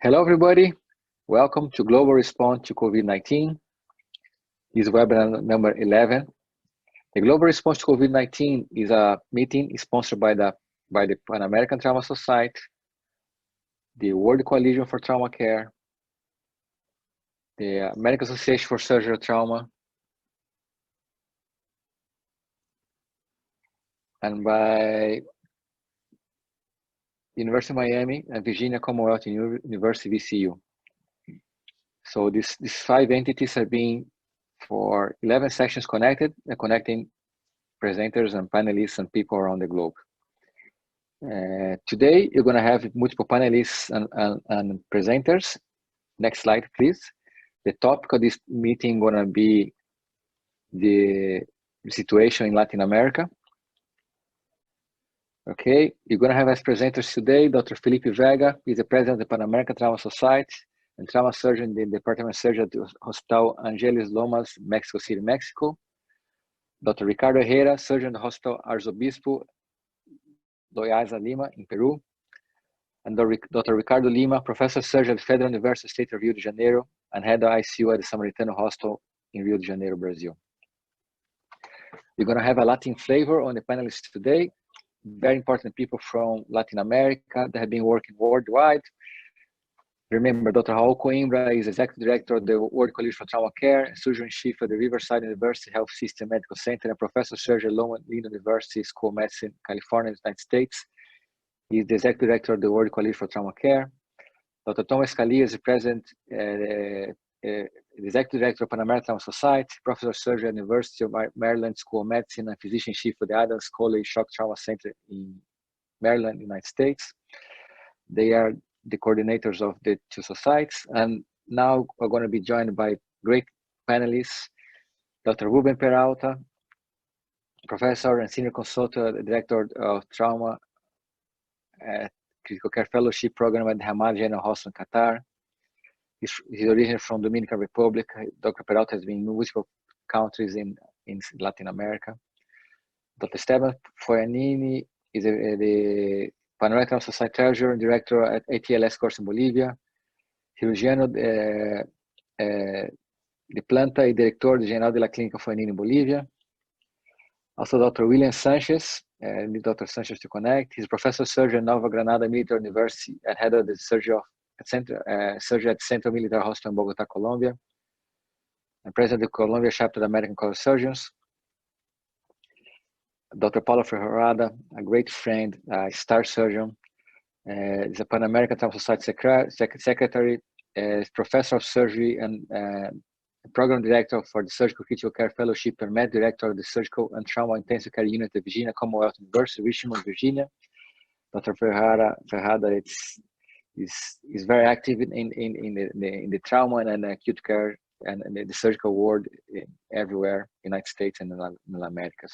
Hello, everybody. Welcome to Global Response to COVID-19. This is webinar number 11. The Global Response to COVID-19 is a meeting sponsored by the Panamerican Trauma Society, the World Coalition for Trauma Care, the American Association for Surgical Trauma, and by University of Miami and Virginia Commonwealth University, VCU. So these 5 entities have been for 11 sessions connecting presenters and panelists and people around the globe. Today, you're going to have multiple panelists and presenters. Next slide, please. The topic of this meeting is going to be the situation in Latin America. Okay, you're going to have as presenters today, Dr. Felipe Vega, he's the president of the Panamerican Trauma Society and trauma surgeon in the Department of Surgery at the Hospital Angeles Lomas, Mexico City, Mexico. Dr. Ricardo Herrera, surgeon at the Hospital Arzobispo Loayza Lima in Peru. And Dr. Ricardo Lima, professor of surgery at the Federal University State of Rio de Janeiro and head of ICU at the Samaritano Hospital in Rio de Janeiro, Brazil. We're going to have a Latin flavor on the panelists today. Very important people from Latin America that have been working worldwide. Remember, Dr. Raul Coimbra is Executive Director of the World Coalition for Trauma Care, Surgeon-in-Chief at the Riverside University Health System Medical Center, and Professor of Surgery at Loma Linda University School of Medicine, California, United States. He's the Executive Director of the World Coalition for Trauma Care. Dr. Thomas Scalia is the President, the Executive Director of Panamerican Trauma Society, Professor of Surgery at the University of Maryland School of Medicine, and Physician-in-Chief for the Adams College Shock Trauma Center in Maryland, United States. They are the coordinators of the two societies. And now we're going to be joined by great panelists, Dr. Ruben Peralta, Professor and Senior Consultant Director of Trauma at Critical Care Fellowship Program at the Hamad General Hospital in Qatar. He's originally from Dominican Republic. Dr. Peralta has been in multiple countries in Latin America. Dr. Esteban Foyanini is the Panamerican Trauma Society Treasurer and Director at ATLS course in Bolivia. Cirurgiano de Planta y Director General de la Clínica Foyanini in Bolivia. Also, Dr. William Sanchez, need Dr. Sanchez to connect. He's Professor of Surgery at Nova Granada Military University and head of the surgery at Central Military Hospital in Bogota, Colombia, and president of the Colombia chapter of the American College of Surgeons. Dr. Paulo Ferrada, a great friend, star surgeon, is a Pan-American Trauma Society secretary, professor of surgery and program director for the Surgical Critical Care Fellowship and med director of the Surgical and Trauma Intensive Care Unit at Virginia Commonwealth University, Richmond, Virginia. Dr. Ferrada is very active in the trauma and acute care and the surgical world everywhere, United States and in the Americas.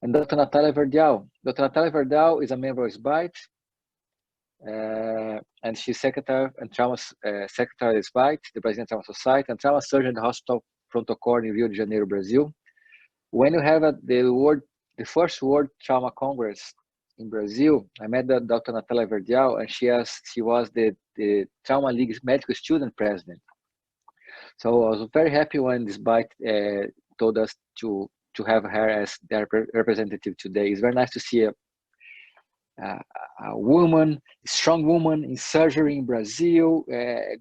And Dr. Natalia Verdial. Dr. Natalia Verdial is a member of SBITE, and she's secretary and trauma secretary of SBITE, the Brazilian Trauma Society, and trauma surgeon at the Hospital Pronto-Socorro in Rio de Janeiro, Brazil. When you have the first World Trauma Congress in Brazil, I met Dr. Natalia Verdial, and she was the Trauma League medical student president. So I was very happy when SBITE told us to have her as their representative today. It's very nice to see a woman, a strong woman in surgery in Brazil,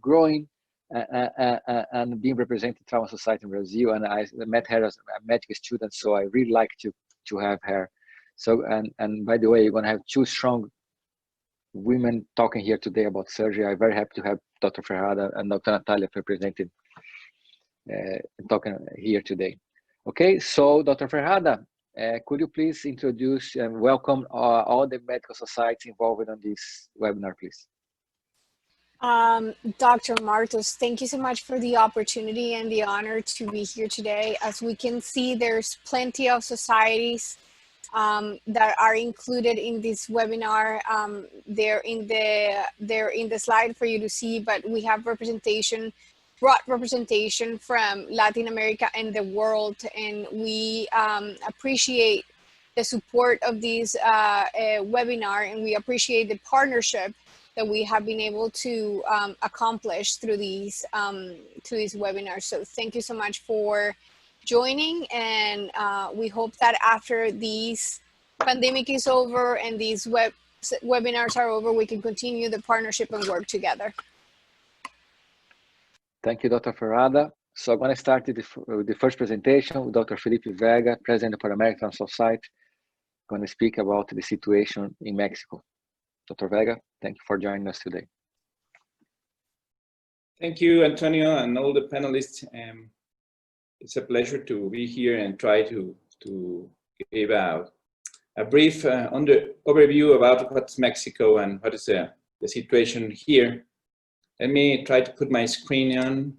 growing and being represented Trauma Society in Brazil. And I met her as a medical student, so I really like to have her. So, and by the way, you're going to have two strong women talking here today about surgery. I'm very happy to have Dr. Ferrada and Dr. Natalia represented talking here today. Okay, so Dr. Ferrada, could you please introduce and welcome all the medical societies involved on this webinar, please? Dr. Marttos, thank you so much for the opportunity and the honor to be here today. As we can see, there's plenty of societies that are included in this webinar. They're in the slide for you to see, but we have broad representation from Latin America and the world, and we appreciate the support of this webinar, and we appreciate the partnership that we have been able to accomplish through these webinars. So thank you so much for joining, and we hope that after these pandemic is over and these webinars are over, we can continue the partnership and work together. Thank you, Dr. Ferrada. So I'm going to start with the first presentation with Dr. Felipe Vega, President of the Panamerican Trauma Society, going to speak about the situation in Mexico. Dr. Vega, thank you for joining us today. Thank you, Antonio, and all the panelists. It's a pleasure to be here and try to give a brief overview about what's Mexico and what is the situation here. Let me try to put my screen on.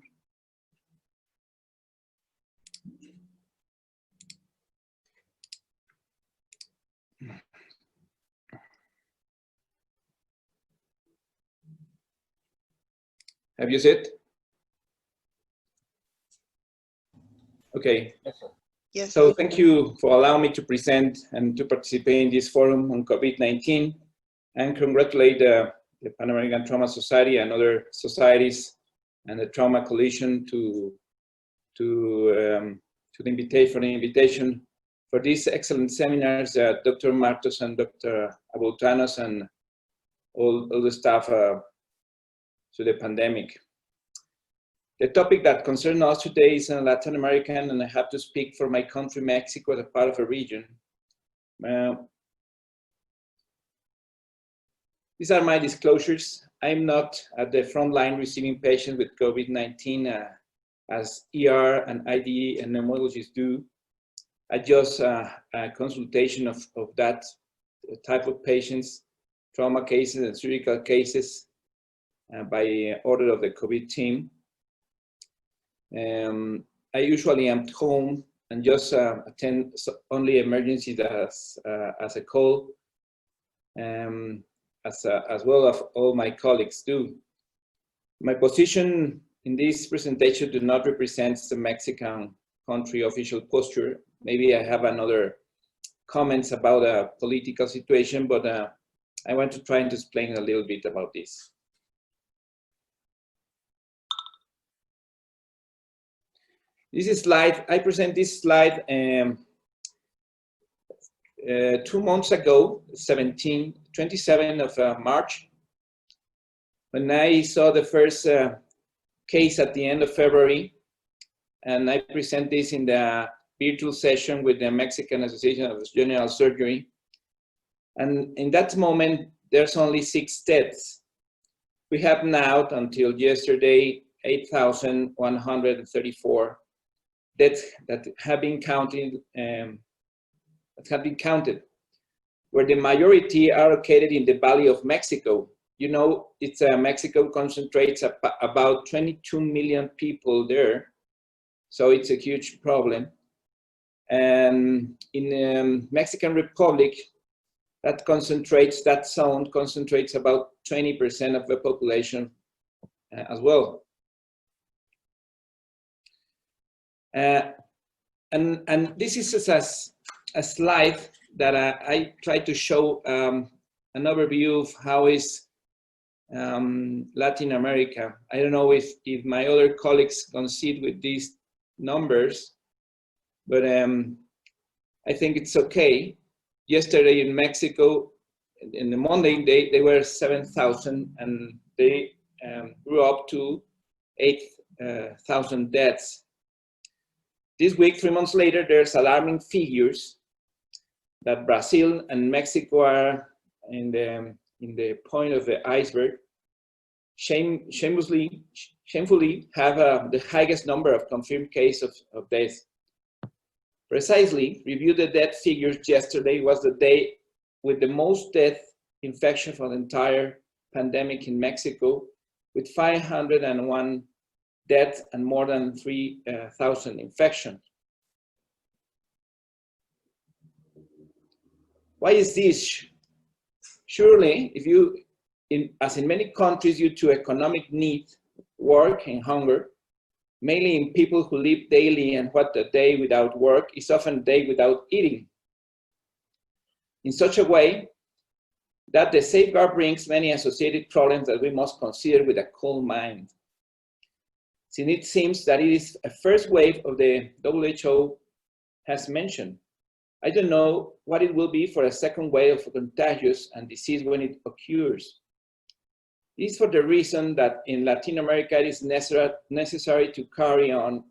Have you seen it? Okay. Yes, sir. Yes. So thank you for allowing me to present and to participate in this forum on COVID-19, and congratulate the Panamerican Trauma Society and other societies and the Trauma Coalition to the invitation for these excellent seminars that Dr. Marttos and Dr. Aboutanos and all the staff to the pandemic. The topic that concerns us today is Latin American, and I have to speak for my country, Mexico, as a part of a region. These are my disclosures. I'm not at the front line receiving patients with COVID-19 as ER and IDE and pneumologists do. I just a consultation of that type of patients, trauma cases and surgical cases by order of the COVID team. I usually am at home and just attend only emergencies as a call, as well as all my colleagues do. My position in this presentation do not represent the Mexican country official posture. Maybe I have another comments about a political situation, but I want to try and explain a little bit about this. This is slide, I present this slide 2 months ago, 27th of March, when I saw the first case at the end of February, and I present this in the virtual session with the Mexican Association of General Surgery. And in that moment, there's only 6 deaths. We have now, until yesterday, 8,134 deaths that have been counted, where the majority are located in the Valley of Mexico. You know, Mexico concentrates about 22 million people there, so it's a huge problem. And in the Mexican Republic, that zone concentrates about 20% of the population as well. And this is a slide that I try to show an overview of how is Latin America. I don't know if my other colleagues concede with these numbers, but I think it's okay. Yesterday in Mexico, in the Monday, they were 7,000, and they grew up to 8,000 deaths. This week, 3 months later, there's alarming figures that Brazil and Mexico are in the point of the iceberg. Shamefully have the highest number of confirmed cases of death. Precisely, review the death figures yesterday was the day with the most death infection for the entire pandemic in Mexico, with 501 deaths and more than 3,000 infections. Why is this? Surely, as in many countries, due to economic need, work and hunger, mainly in people who live daily, and what a day without work is often a day without eating. In such a way, that the safeguard brings many associated problems that we must consider with a cool mind. Since it seems that it is a first wave of the WHO has mentioned, I don't know what it will be for a second wave of contagious and disease when it occurs. This is for the reason that in Latin America it is necessary to carry on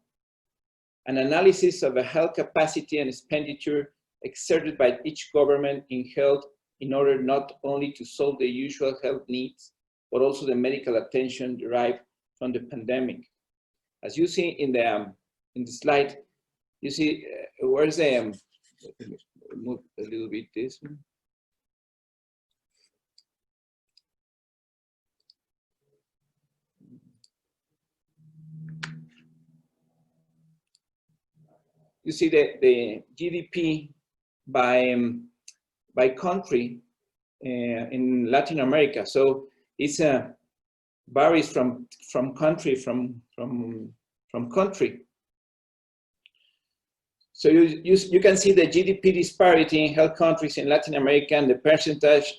an analysis of the health capacity and expenditure exerted by each government in health in order not only to solve the usual health needs, but also the medical attention derived from the pandemic. As you see in the slide, you see where's the, move a little bit this one. You see the GDP by country in Latin America. So it's varies from country. So you can see the GDP disparity in health countries in Latin America, and the percentage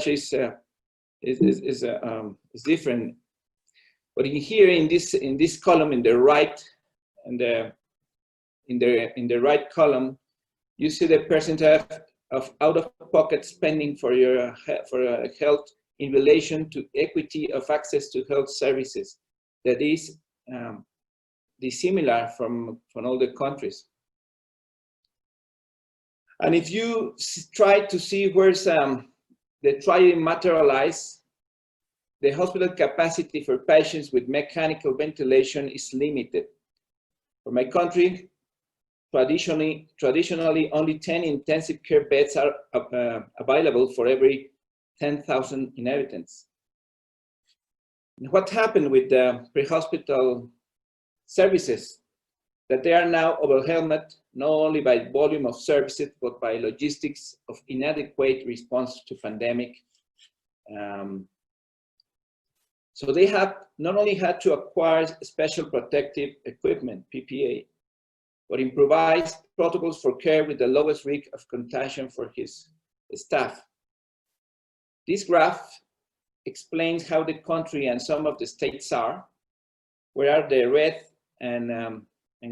is different. But here in this column in the right, and in the right column, you see the percentage of out-of-pocket spending for your health in relation to equity of access to health services. That is dissimilar from all the countries. And if you try to see where's the trial materialize, the hospital capacity for patients with mechanical ventilation is limited. For my country, traditionally only 10 intensive care beds are available for every 10,000 inhabitants. And what happened with the pre-hospital services? That they are now overwhelmed not only by volume of services, but by logistics of inadequate response to pandemic. So they have not only had to acquire special protective equipment, PPE, but improvise protocols for care with the lowest risk of contagion for his staff. This graph explains how the country and some of the states are, where are the red and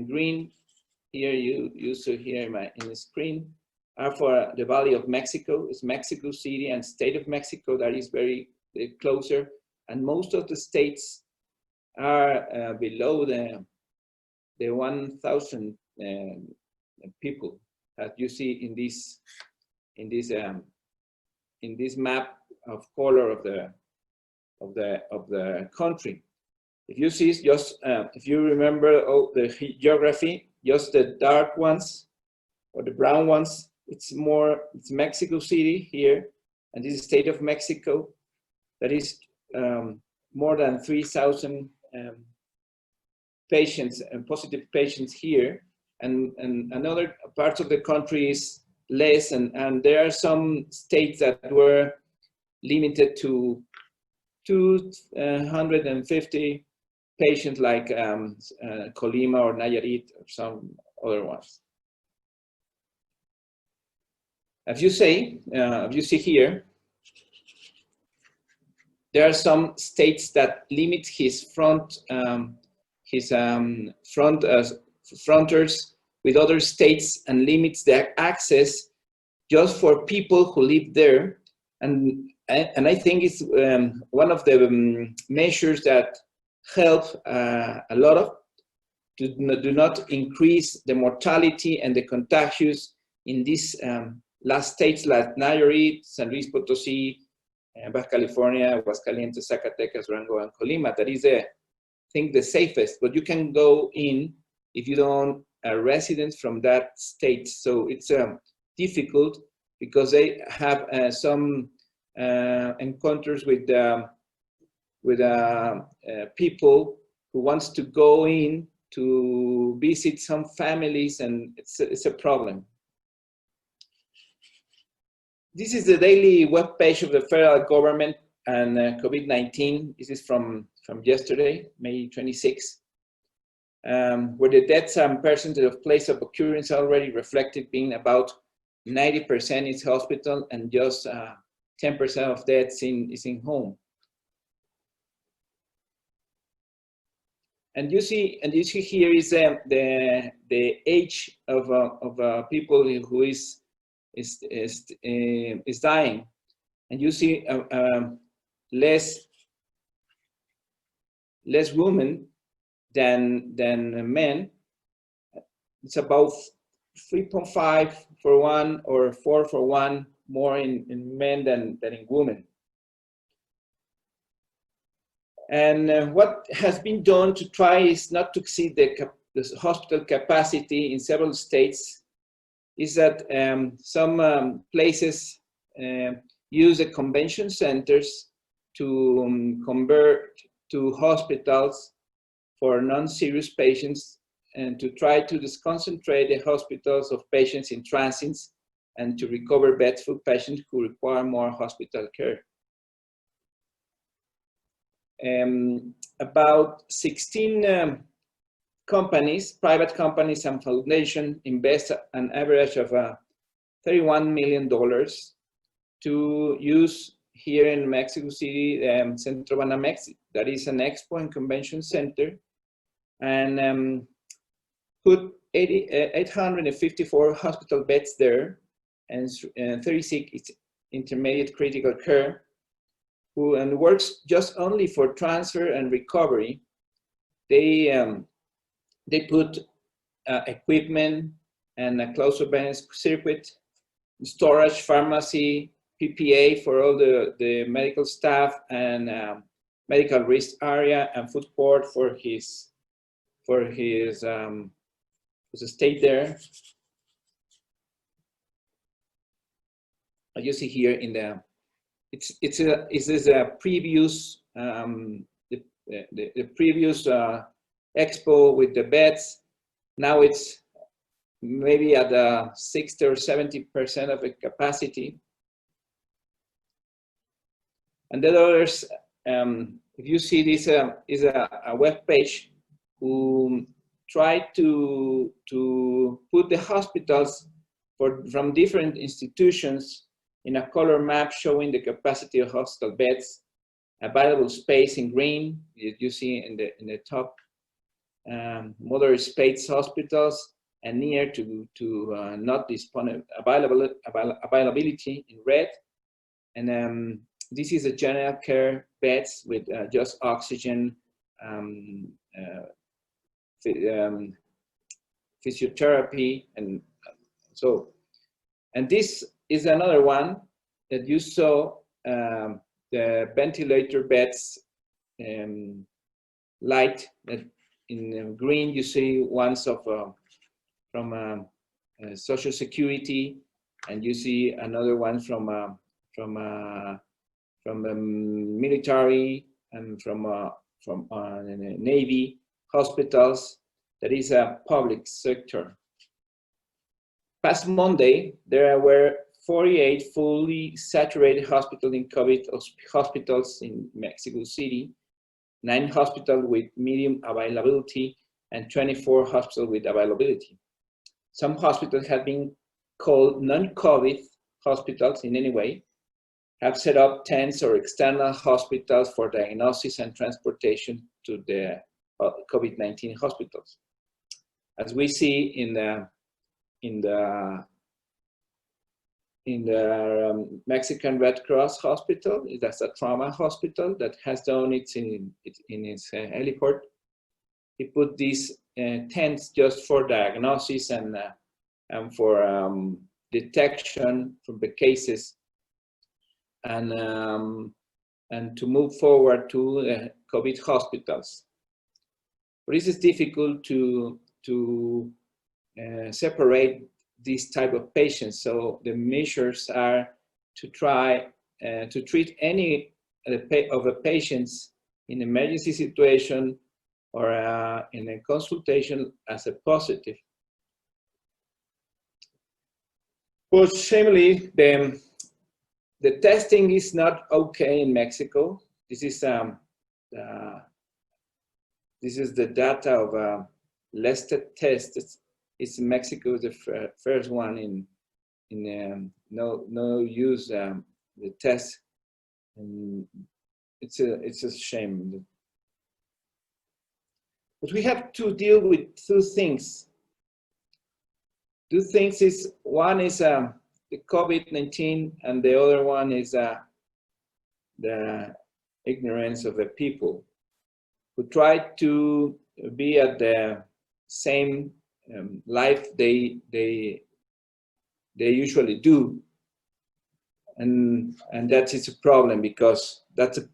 green. Here you see here in the screen are for the Valley of Mexico. It's Mexico City and State of Mexico that is very closer, and most of the states are below the 1,000 people that you see in this map of color of the country. If you see just if you remember all the geography, just the dark ones or the brown ones, it's Mexico City here, and this is State of Mexico. That is more than 3,000 patients and positive patients here, and another parts of the country is less, and there are some states that were limited to 250 patients, like Colima or Nayarit or some other ones. As you see here, there are some states that limit his frontiers with other states and limits their access just for people who live there. And I think it's one of the measures that help a lot of do not increase the mortality and the contagious in these last states like Nayarit, San Luis Potosí, Baja California, Aguascalientes, Zacatecas, Durango, and Colima. That is, I think, the safest, but you can go in if you don't are residents from that state. So it's difficult because they have some encounters with people who wants to go in to visit some families, and it's a problem. This is the daily web page of the federal government and COVID-19. This is from yesterday, May 26, where the deaths and percentage of place of occurrence already reflected, being about 90% is hospital and just 10% of deaths is in home. And you see here is the age of people who is dying, and you see less women than men. It's about 3.5 for 1 or 4 for 1 more in men than in women. And what has been done to try is not to exceed the hospital capacity in several states is that some places use the convention centers to convert to hospitals for non-serious patients and to try to concentrate the hospitals of patients in transits and to recover beds for patients who require more hospital care. About 16 companies, private companies and foundations invest an average of $31 million to use here in Mexico City, Centro Banamex, that is an expo and convention center, and put 854 hospital beds there and 36 intermediate critical care, and works just only for transfer and recovery. They put equipment and a closed surveillance circuit, storage, pharmacy, PPA for all the medical staff, and medical risk area and food court for his stay there. As you see here in the, this is a previous the previous expo with the beds. Now it's maybe at 60 or 70% of the capacity. And the others, if you see this is a web page who try to put the hospitals from different institutions in a color map showing the capacity of hospital beds, available space in green, you see in the top, moderate space hospitals, and near to not disponible availability in red. And this is a general care beds with just oxygen, physiotherapy, and so. And this is another one that you saw, the ventilator beds, light. In green you see ones of from Social Security, and you see another one from the military and from Navy hospitals. That is a public sector. Past Monday, there were 48 fully saturated hospitals in COVID hospitals in Mexico City, 9 hospitals with medium availability, and 24 hospitals with availability. Some hospitals have been called non-COVID hospitals in any way, have set up tents or external hospitals for diagnosis and transportation to the COVID-19 hospitals. As we see in the Mexican Red Cross hospital, that's a trauma hospital that has done it in its heliport. He put these tents just for diagnosis and for detection from the cases, and to move forward to COVID hospitals. But it is difficult to separate these type of patients. So the measures are to try to treat any of the patients in emergency situation or in a consultation as a positive. But shamefully, the testing is not okay in Mexico. This is the data of Lestet tests. It's Mexico, the first one in no use the test, and it's a shame. But we have to deal with two things. Two things is, one is the COVID-19, and the other one is the ignorance of the people who try to be at the same life they usually do, and that is a problem, because the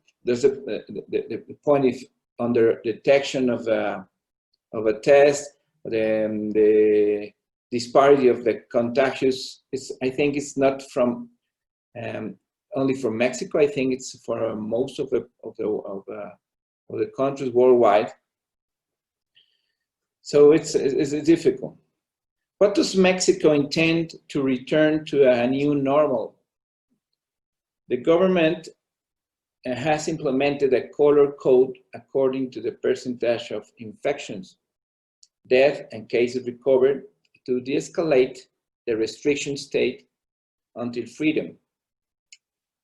point is under detection of a test, the disparity of the contagious is, I think it's not from only from Mexico. I think it's for most of the countries worldwide. So it's difficult. What does Mexico intend to return to a new normal? The government has implemented a color code according to the percentage of infections, death, and cases recovered to de-escalate the restriction state until freedom.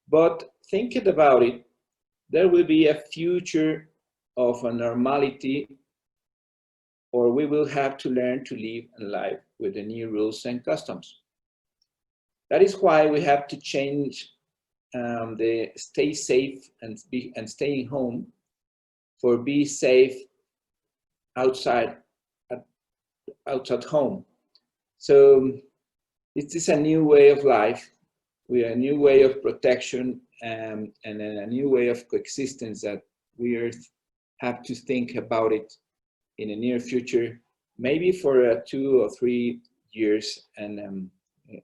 But thinking about it, there will be a future of a normality, or we will have to learn to live and live with the new rules and customs. That is why we have to change the stay safe and staying home for be safe outside home. So it is a new way of life, with a new way of protection, and a new way of coexistence that we have to think about it in the near future, maybe for 2 or 3 years, and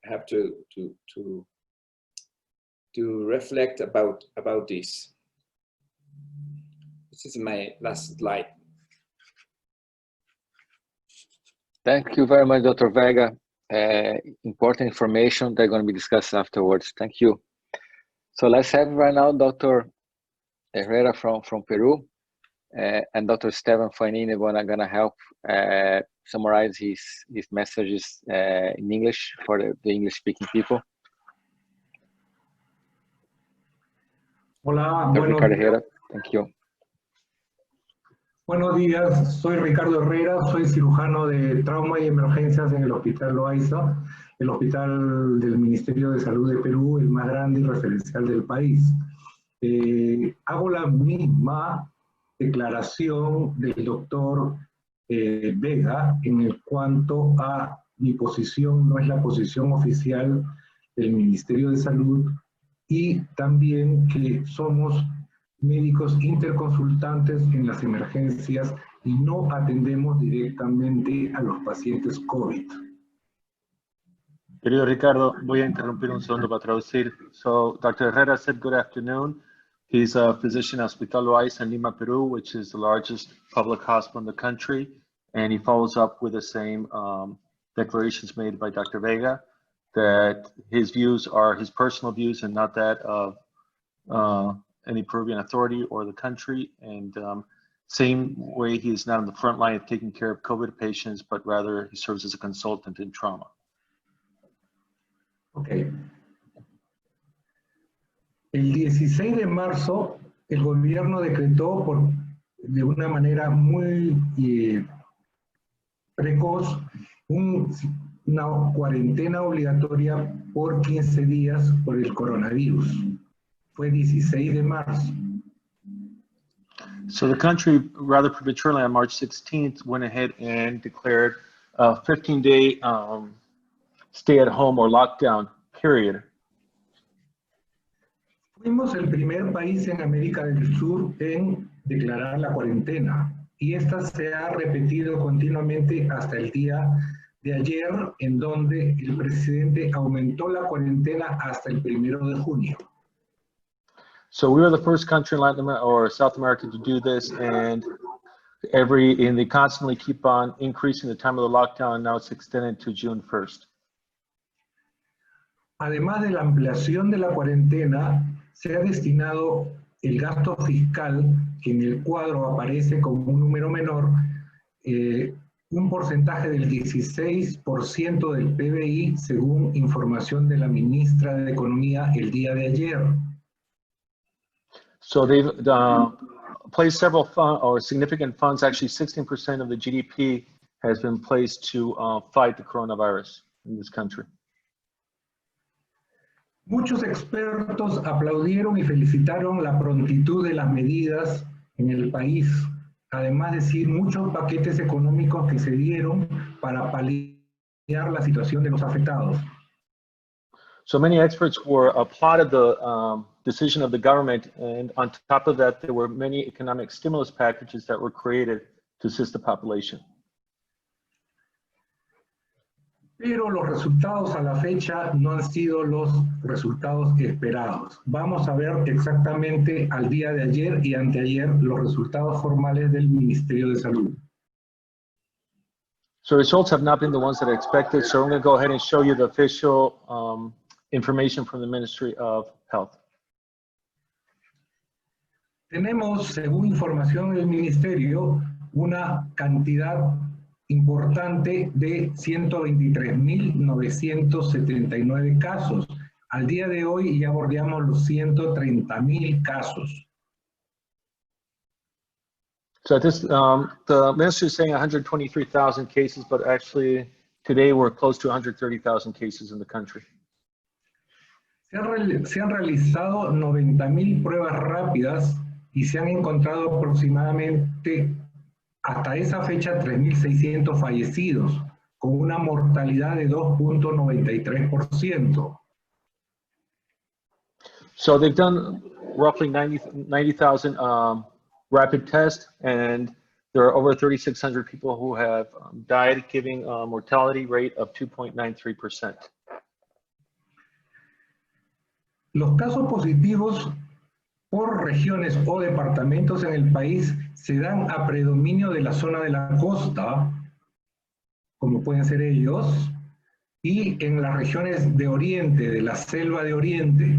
have to reflect about this. This is my last slide. Thank you very much, Dr. Vega. Important information that are going to be discussed afterwards. Thank you. So let's have right now Dr. Herrera from Peru, and Dr. Esteban Fanini going to help summarize his messages in English for the English-speaking people. Hola, Dr. Ricardo Herrera, thank you. Buenos días, soy Ricardo Herrera, soy cirujano de trauma y emergencias en el Hospital Loayza, el hospital del Ministerio de Salud de Perú, el más grande y referencial del país. Hago la misma declaración del doctor Vega en cuanto a mi posición, no es la posición oficial del Ministerio de Salud, y también que somos médicos interconsultantes en las emergencias y no atendemos directamente a los pacientes COVID. Querido Ricardo, voy a interrumpir un segundo para traducir. So, Dr. Herrera said good afternoon. He's a physician at Hospital Loayza Lima, Peru, which is the largest public hospital in the country. And he follows up with the same declarations made by Dr. Vega, that his views are his personal views and not that of any Peruvian authority or the country. And same way, he is not on the front line of taking care of COVID patients, but rather he serves as a consultant in trauma. Okay. El 16 de marzo, el gobierno decretó de una manera muy precoz una cuarentena obligatoria por 15 días por el coronavirus. Fue 16 de marzo. So the country, rather prematurely on March 16th, went ahead and declared a 15-day stay-at-home or lockdown period. Fuimos el primer país en América del Sur en declarar la cuarentena, y esta se ha repetido continuamente hasta el día de ayer, en donde el presidente aumentó la cuarentena hasta el 1 de junio. So we were the first country in Latin America or South America to do this, and they constantly keep on increasing the time of the lockdown. Now it's extended to June 1st. Además de la ampliación de la cuarentena, se ha destinado el gasto fiscal, que en el cuadro aparece como un número menor, un porcentaje del 16% del PBI, según información de la ministra de Economía el día de ayer. So they've placed several significant funds, actually 16% of the GDP has been placed to fight the coronavirus in this country. Muchos expertos aplaudieron y felicitaron la prontitud de las medidas en el país, además de decir muchos paquetes económicos que se dieron para paliar la situación de los afectados. So many experts applauded the decision of the government, and on top of that, there were many economic stimulus packages that were created to assist the population. Pero los resultados a la fecha no han sido los resultados esperados. Vamos a ver exactamente al día de ayer y anteayer los resultados formales del Ministerio de Salud. So results have not been the ones that I expected, so I'm going to go ahead and show you the official information from the Ministry of Health. Tenemos, según información del Ministerio, una cantidad importante de 123.979 casos. Al día de hoy ya bordeamos los 130.000 casos. So this, the ministry is saying 123,000 cases, but actually today we're close to 130,000 cases in the country. Se han realizado 90.000 pruebas rápidas y se han encontrado aproximadamente hasta esa fecha 3.600 fallecidos, con una mortalidad de 2.93%. So they've done roughly 90,000 rapid tests, and there are over 3,600 people who have died, giving a mortality rate of 2.93%. Los casos positivos por regiones o departamentos en el país se dan a predominio de la zona de la costa, como pueden ser ellos, y en las regiones de Oriente, de la selva de Oriente.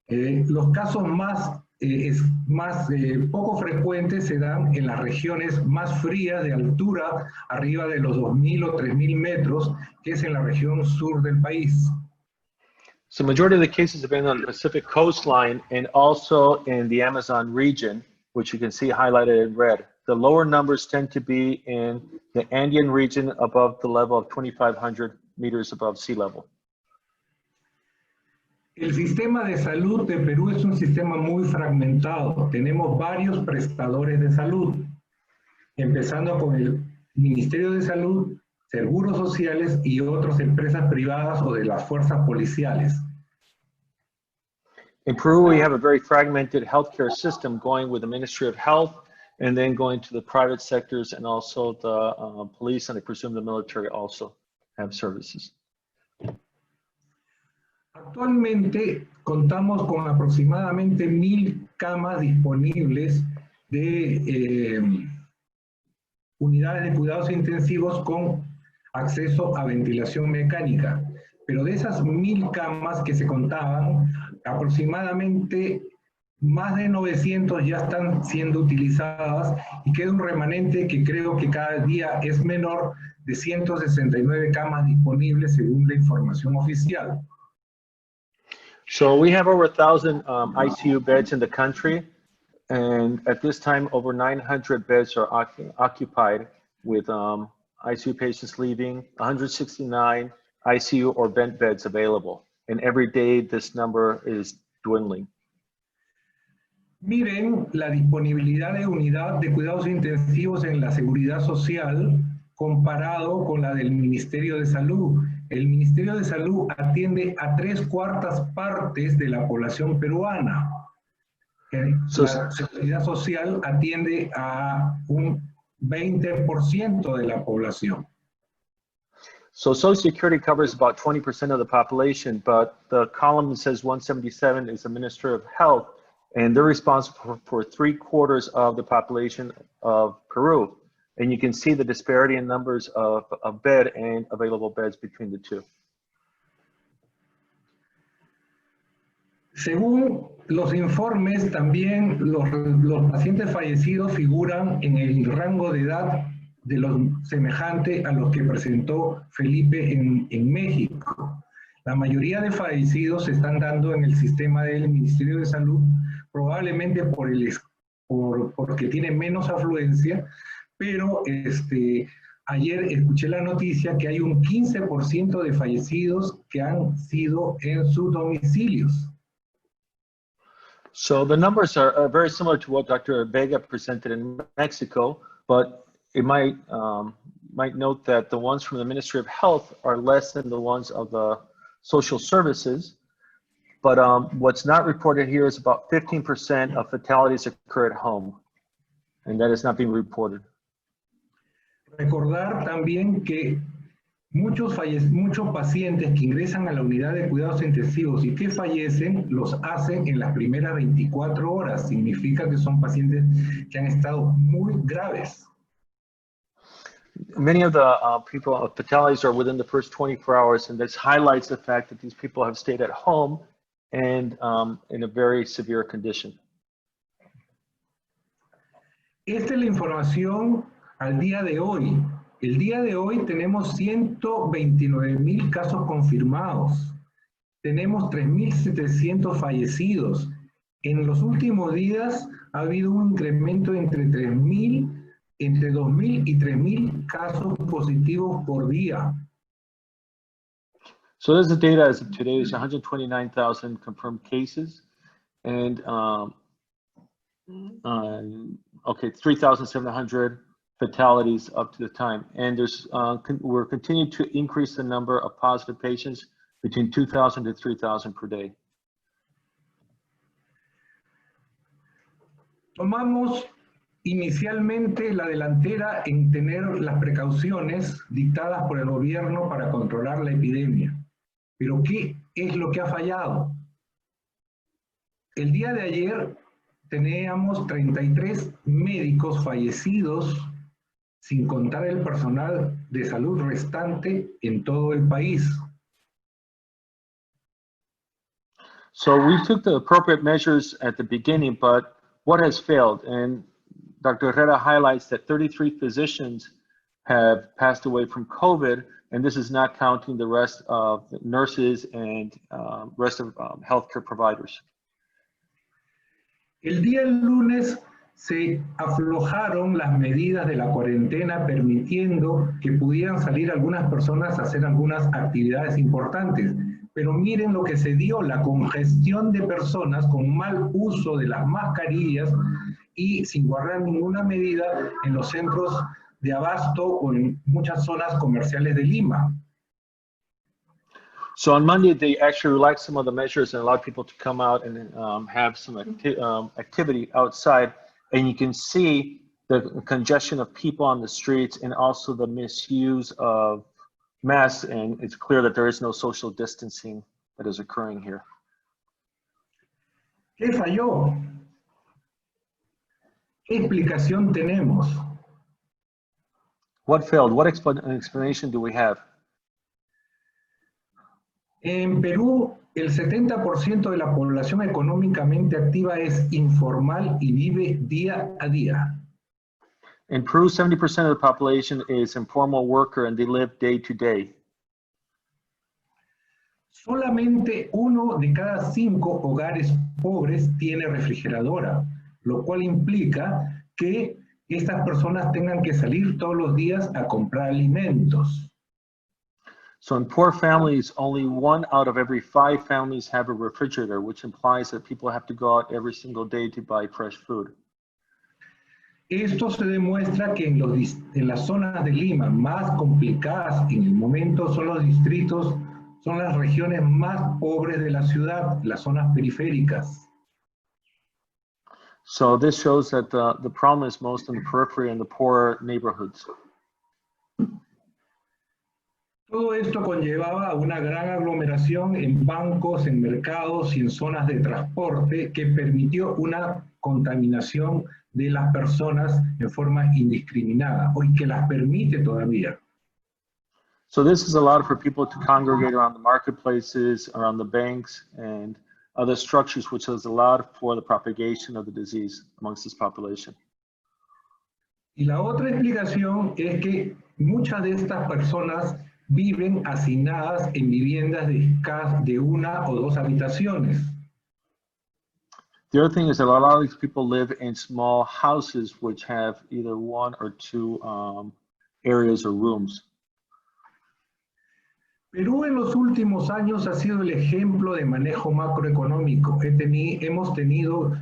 Los casos más poco frecuentes se dan en las regiones más frías de altura, arriba de los 2.000 o 3.000 metros, que es en la región sur del país. So majority of the cases have been on the Pacific coastline and also in the Amazon region, which you can see highlighted in red. The lower numbers tend to be in the Andean region above the level of 2,500 meters above sea level. El sistema de salud de Perú es un sistema muy fragmentado. Tenemos varios prestadores de salud, empezando con el Ministerio de Salud, seguros sociales y otras empresas privadas o de las fuerzas policiales. In Peru, we have a very fragmented healthcare system, going with the Ministry of Health and then going to the private sectors, and also the police, and I presume the military also have services. Actualmente contamos con aproximadamente 1.000 camas disponibles de unidades de cuidados intensivos con acceso a ventilación mecánica. Pero de esas 1.000 camas que se contaban, aproximadamente más de 900 ya están siendo utilizadas y queda un remanente que creo que cada día es menor, de 169 camas disponibles según la información oficial. So we have over 1,000 ICU beds in the country, and at this time over 900 beds are occupied with ICU patients leaving, 169 ICU or vent beds available, and every day this number is dwindling. Miren la disponibilidad de unidad de cuidados intensivos en la seguridad social comparado con la del Ministerio de Salud. El Ministerio de Salud atiende a 3/4 partes de la población peruana. La seguridad social atiende a un 20% de la población. So Social Security covers about 20% of the population, but the column that says 177 is the Minister of Health, and they're responsible for 3/4 of the population of Peru. And you can see the disparity in numbers of bed and available beds between the two. Según los informes, también los pacientes fallecidos figuran en el rango de edad semejante a los que presentó Felipe en México. La mayoría de fallecidos se están dando en el sistema del Ministerio de Salud, probablemente porque tiene menos afluencia, pero ayer escuché la noticia que hay un 15% de fallecidos que han sido en sus domicilios. So the numbers are very similar to what Dr. Vega presented in Mexico, but it might note that the ones from the Ministry of Health are less than the ones of the social services. But what's not reported here is about 15% of fatalities occur at home, and that is not being reported. Recordar también que muchos pacientes que ingresan a la unidad de cuidados intensivos y que fallecen, los hacen en las primeras 24 horas. Significa que son pacientes que han estado muy graves. Many of the fatalities are within the first 24 hours, and this highlights the fact that these people have stayed at home and in a very severe condition. Esta es la información al día de hoy. El día de hoy tenemos 129,000 casos confirmados. Tenemos 3,700 fallecidos. En los últimos días ha habido un incremento entre 2,000 y 3,000 casos positivos por día. So this is the data as of today. There's 129,000 confirmed cases, and 3,700 fatalities up to the time. And we're continuing to increase the number of positive patients between 2,000 to 3,000 per day. Tomamos inicialmente la delantera en tener las precauciones dictadas por el gobierno para controlar la epidemia. Pero ¿qué es lo que ha fallado? El día de ayer teníamos 33 médicos fallecidos, sin contar el personal de salud restante en todo el país. So we took the appropriate measures at the beginning, but what has failed? And Dr. Herrera highlights that 33 physicians have passed away from COVID, and this is not counting the rest of the nurses and rest of healthcare providers. El día lunes se aflojaron las medidas de la cuarentena, permitiendo que pudieran salir algunas personas a hacer algunas actividades importantes. Pero miren lo que se dio, la congestión de personas con mal uso de las mascarillas y sin guardar ninguna medida en los centros de abasto o en muchas zonas comerciales de Lima. So on Monday, they actually relaxed some of the measures and allowed people to come out and have some activity outside. And you can see the congestion of people on the streets and also the misuse of masks. And it's clear that there is no social distancing that is occurring here. ¿Qué falló? ¿Qué explicación tenemos? What failed? What explanation do we have? En Perú, el 70% de la población económicamente activa es informal y vive día a día. In Peru, 70% of the population is informal worker and they live day to day. Solamente 1 de cada 5 hogares pobres tiene refrigeradora, lo cual implica que estas personas tengan que salir todos los días a comprar alimentos. So in poor families, only 1 out of every 5 families have a refrigerator, which implies that people have to go out every single day to buy fresh food. Esto se demuestra que en las zonas de Lima más complicadas en el momento son los distritos, son las regiones más pobres de la ciudad, las zonas periféricas. So this shows that the problem is most in the periphery and the poorer neighborhoods. Todo esto conllevaba una gran aglomeración en bancos, en mercados y en zonas de transporte que permitió una contaminación de las personas en forma indiscriminada, o que las permite todavía. So this has allowed for people to congregate around the marketplaces, around the banks, and other structures, which has allowed for the propagation of the disease amongst this population. Y la otra explicación es que muchas de estas personas viven hacinadas en viviendas de una o dos habitaciones. The other thing is that a lot of these people live in small houses which have either one or two areas or rooms. Perú en los últimos años ha sido el ejemplo de manejo macroeconómico. Hemos tenido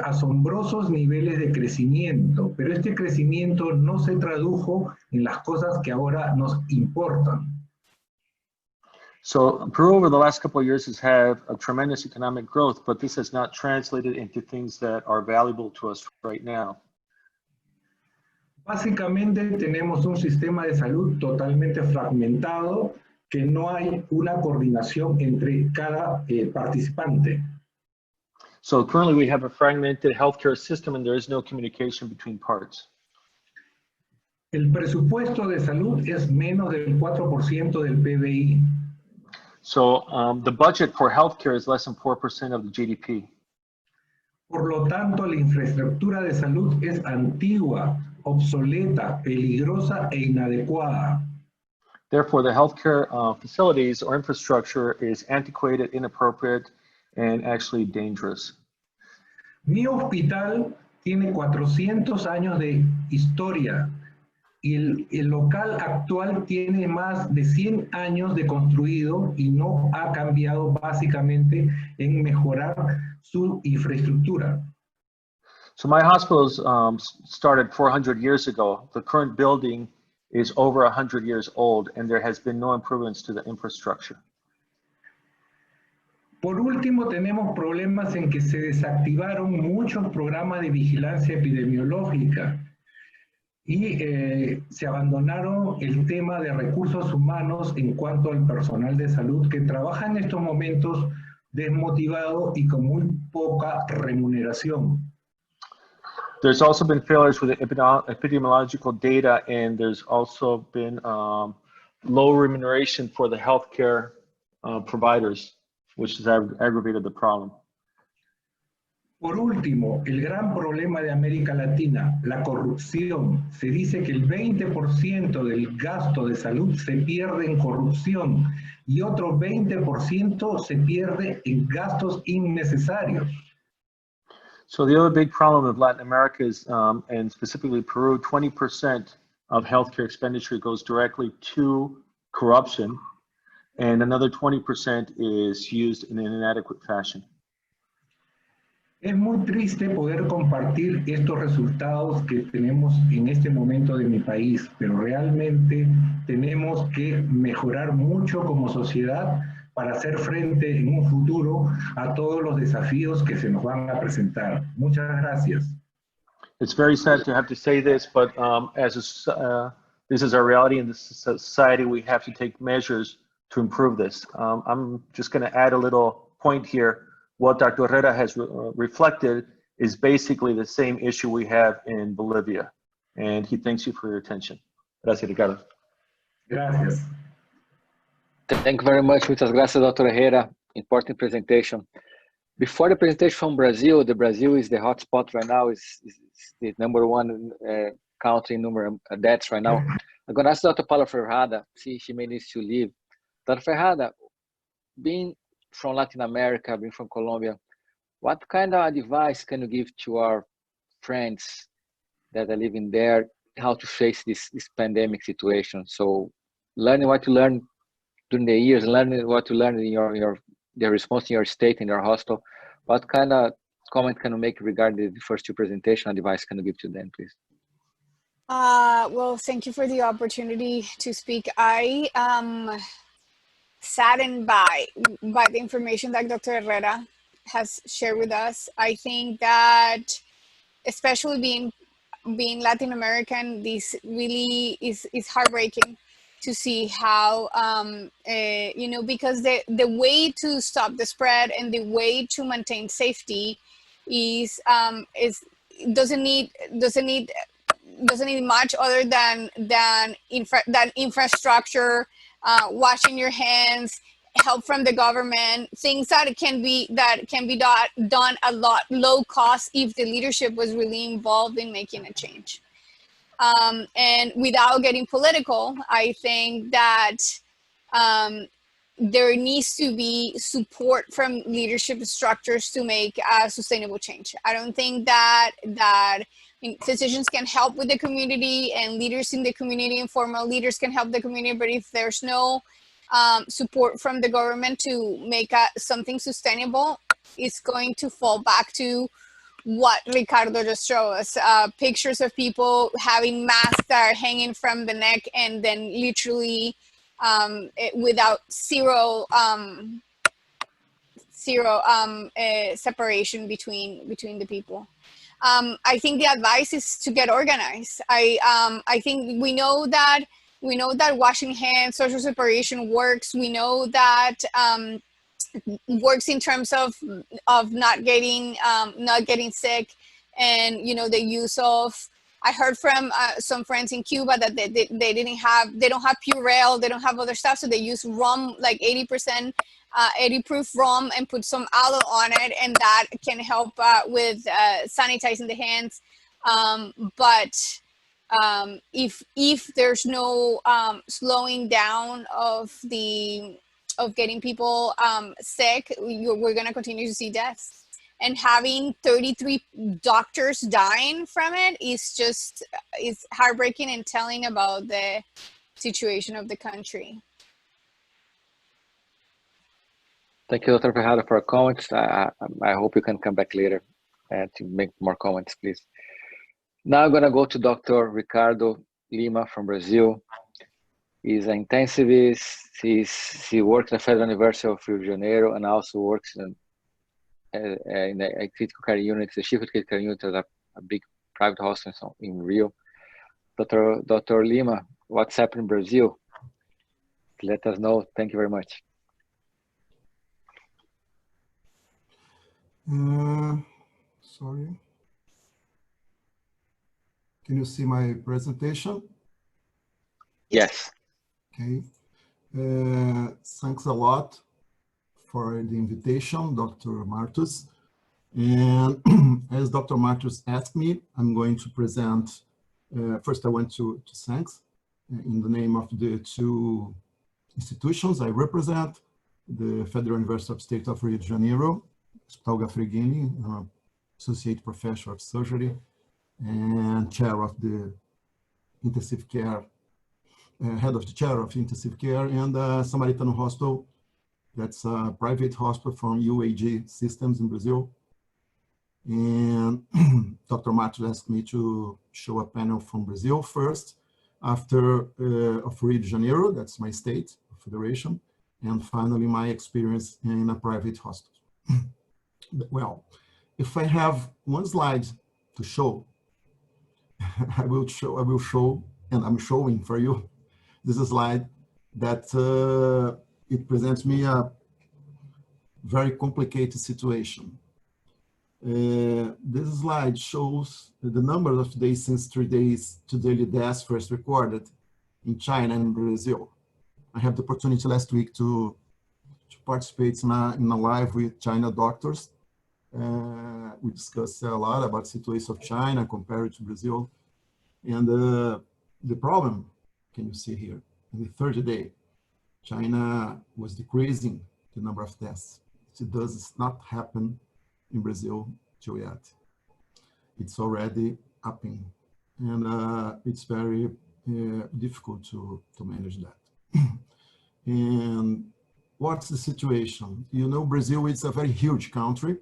asombrosos niveles de crecimiento, pero este crecimiento no se tradujo en las cosas que ahora nos importan. So Peru over the last couple of years has had a tremendous economic growth, but this has not translated into things that are valuable to us right now. Básicamente tenemos un sistema de salud totalmente fragmentado, que no hay una coordinación entre cada participante. So currently we have a fragmented healthcare system and there is no communication between parts. El presupuesto de salud es menos del 4% del PBI. So the budget for healthcare is less than 4% of the GDP. Por lo tanto, la infraestructura de salud es antigua, obsoleta, peligrosa e inadecuada. Therefore, the healthcare facilities or infrastructure is antiquated, inappropriate, and actually dangerous. Mi hospital tiene 400 años de historia y el local actual tiene más de 100 años de construido y no ha cambiado básicamente en mejorar su infraestructura. So my hospital's started 400 years ago. The current building is over 100 years old and there has been no improvements to the infrastructure. Por último, tenemos problemas en que se desactivaron muchos programas de vigilancia epidemiológica y se abandonaron el tema de recursos humanos en cuanto al personal de salud que trabaja en estos momentos desmotivado y con muy poca remuneración. There's also been failures with the epidemiological data, and there's also been low remuneration for the healthcare providers, which has aggravated the problem. Por último, el gran problema de América Latina, la corrupción. Se dice que el 20% del gasto de salud se pierde en corrupción y otro 20% se pierde en gastos innecesarios. So the other big problem of Latin America is, and specifically Peru, 20% of healthcare expenditure goes directly to corruption, and another 20% is used in an inadequate fashion. Es muy triste poder compartir estos resultados que tenemos en este momento de mi país, pero realmente tenemos que mejorar mucho como sociedad para hacer frente en un futuro a todos los desafíos que se nos van a presentar. Muchas gracias. It's very sad to have to say this, but this is our reality in this society. We have to take measures to improve this. I'm just going to add a little point here. What Dr. Herrera has reflected is basically the same issue we have in Bolivia, and he thanks you for your attention. Gracias, Ricardo. Gracias. Thank you very much. Muchas gracias, Dr. Herrera. Important presentation. Before the presentation from Brazil, Brazil is the hotspot right now. Is the #1 country in number of deaths right now. I'm going to ask Dr. Paula Ferrada, see she may need to leave. Dr. Ferrada, being from Latin America, being from Colombia, what kind of advice can you give to our friends that are living there, how to face this pandemic situation? So learning what you learned during the years, learning what you learned in your response in your state, in your hospital, what kind of comment can you make regarding the first two presentation advice can you give to them, please? Well, thank you for the opportunity to speak. I am saddened by the information that Dr. Herrera has shared with us. I think that especially being Latin American, this really is heartbreaking to see how, you know, because the way to stop the spread and the way to maintain safety is doesn't need much other than infrastructure, washing your hands, help from the government, things that can be done a lot low cost if the leadership was really involved in making a change. And without getting political, I think that there needs to be support from leadership structures to make a sustainable change. I don't think that physicians can help with the community, and leaders in the community, informal leaders can help the community, but if there's no support from the government to make something sustainable, it's going to fall back to what Ricardo just showed us, pictures of people having masks that are hanging from the neck, and then literally without zero separation between the people. I think the advice is to get organized. I think we know that washing hands, social separation works. We know that works in terms of not getting sick, and the use of. I heard from some friends in Cuba that they don't have Purell, they don't have other stuff, so they use rum, like 80% 80 proof rum, and put some aloe on it, and that can help with sanitizing the hands. But if there's no slowing down of getting people sick, we're going to continue to see deaths. And having 33 doctors dying from it is heartbreaking and telling about the situation of the country. Thank you, Dr. Ferrara, for your comments. I hope you can come back later to make more comments, please. Now I'm going to go to Dr. Ricardo Lima from Brazil. He's an intensivist. He works at the Federal University of Rio de Janeiro, and also works in the critical care unit, the chief critical care unit of a big private hospital in Rio. Dr. Lima, what's happening in Brazil? Let us know. Thank you very much. Sorry. Can you see my presentation? Yes. Okay. Thanks a lot for the invitation, Dr. Marttos. And as Dr. Marttos asked me, I'm going to present, first I want to thank in the name of the two institutions I represent, the Federal University of State of Rio de Janeiro, Hospital Arzobispo, Associate Professor of Surgery and Chair of the Intensive Care, Head of the Chair of Intensive Care, and Samaritano Hospital, that's a private hospital from UAG Systems in Brazil. And Dr. Marttos asked me to show a panel from Brazil first, after of Rio de Janeiro, that's my state, federation, and finally my experience in a private hospital. Well, if I have one slide to show, I will show, and I'm showing for you, this is a slide that it presents me a very complicated situation. This slide shows the number of days since 3 days to daily deaths first recorded in China and Brazil. I had the opportunity last week to participate in a live with China doctors. We discussed a lot about the situation of China compared to Brazil. And the problem, can you see here, in the third day, China was decreasing the number of deaths. It does not happen in Brazil till yet. It's already upping, and it's very difficult to manage that. And what's the situation? You know, Brazil is a very huge country.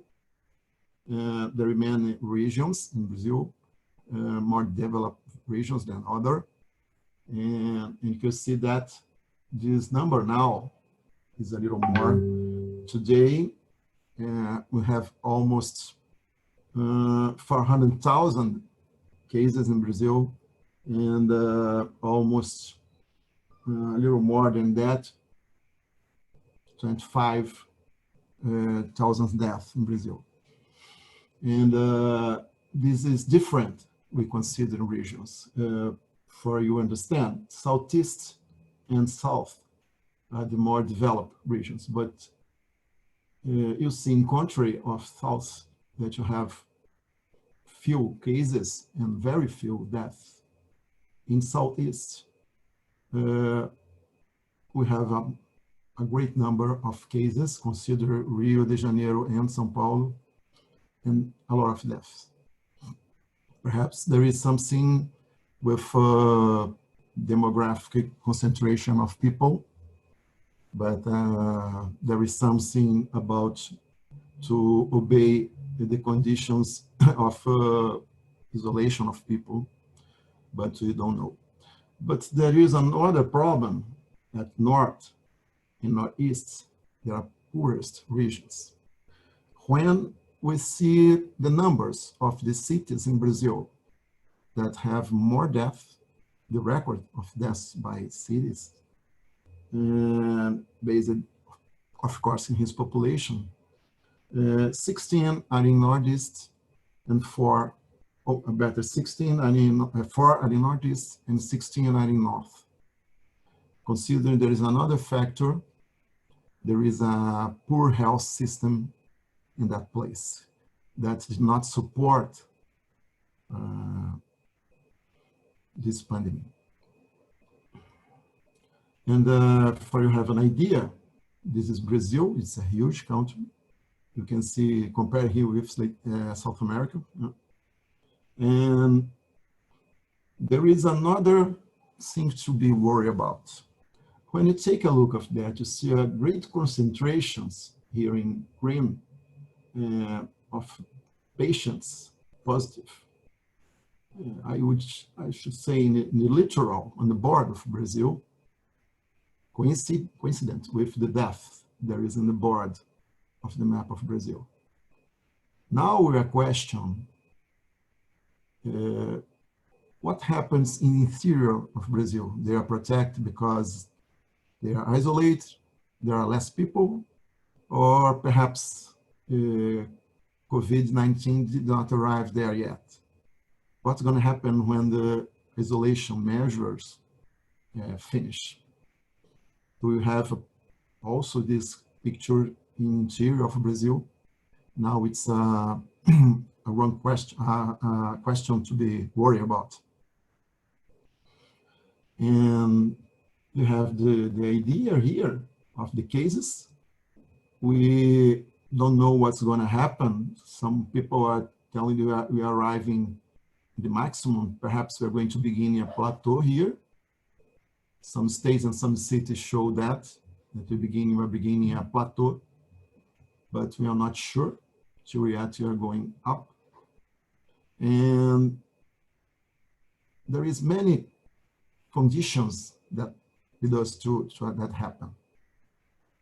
There are many regions in Brazil, more developed regions than other. And you can see that this number now is a little more. Today, we have almost 400,000 cases in Brazil, and almost a little more than that, 25,000 deaths in Brazil. And this is different, we consider regions. For you understand, Southeast and South are the more developed regions, but you see in country of South that you have few cases and very few deaths. in Southeast, we have a great number of cases, consider Rio de Janeiro and São Paulo, and a lot of deaths. Perhaps there is something with demographic concentration of people, but there is something about to obey the conditions of isolation of people, but we don't know. But there is another problem at North and Northeast, they are poorest regions. When we see the numbers of the cities in Brazil that have more deaths, the record of deaths by cities, based, of course, in his population, 16 are in Northeast and 4, or better, 16 are in 4 are in Northeast and 16 are in North. Considering there is another factor, there is a poor health system in that place that did not support this pandemic. And for you have an idea, this is Brazil. It's a huge country. You can see, compare here with South America. And there is another thing to be worried about. When you take a look at that, you see a great concentrations here in green of patients positive. I should say in the littoral, on the border of Brazil, coincident with the death there is in the board of the map of Brazil. Now we are questioning what happens in the interior of Brazil. They are protected because they are isolated, there are less people, or perhaps COVID-19 did not arrive there yet. What's going to happen when the isolation measures finish? We have also this picture in the interior of Brazil. Now it's a wrong question to be worried about. And you have the idea here of the cases. We don't know what's going to happen. Some people are telling you that we are arriving at the maximum. Perhaps we're going to begin a plateau here. Some states and some cities show that at the beginning we're beginning a plateau, but we are not sure. So we are going up. And there is many conditions that lead us to that happen.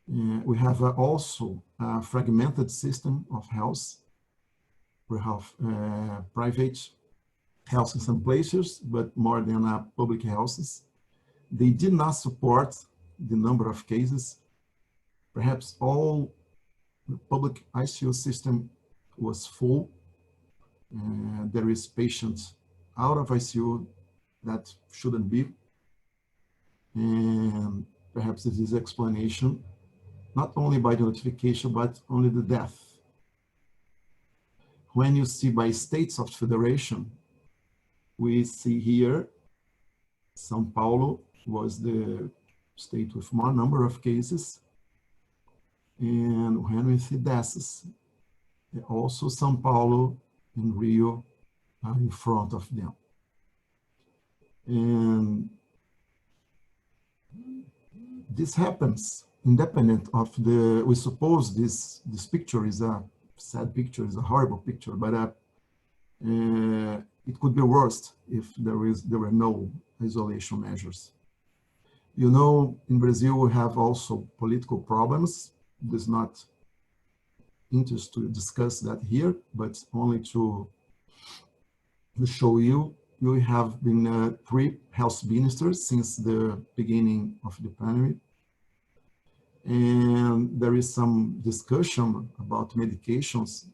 We have also a fragmented system of health. We have private health in some places, but more than public health. They did not support the number of cases. Perhaps all the public ICU system was full. There is patients out of ICU that shouldn't be. And perhaps this is explanation, not only by the notification, but only the death. When you see by states of federation, we see here, São Paulo was the state with more number of cases. And when we see deaths, also São Paulo and Rio are in front of them. And this happens independent of the, we suppose this picture is a sad picture, is a horrible picture, but it could be worse if there were no isolation measures. You know, in Brazil, we have also political problems. There's not interest to discuss that here, but only to show you, we have been 3 health ministers since the beginning of the pandemic. And there is some discussion about medications.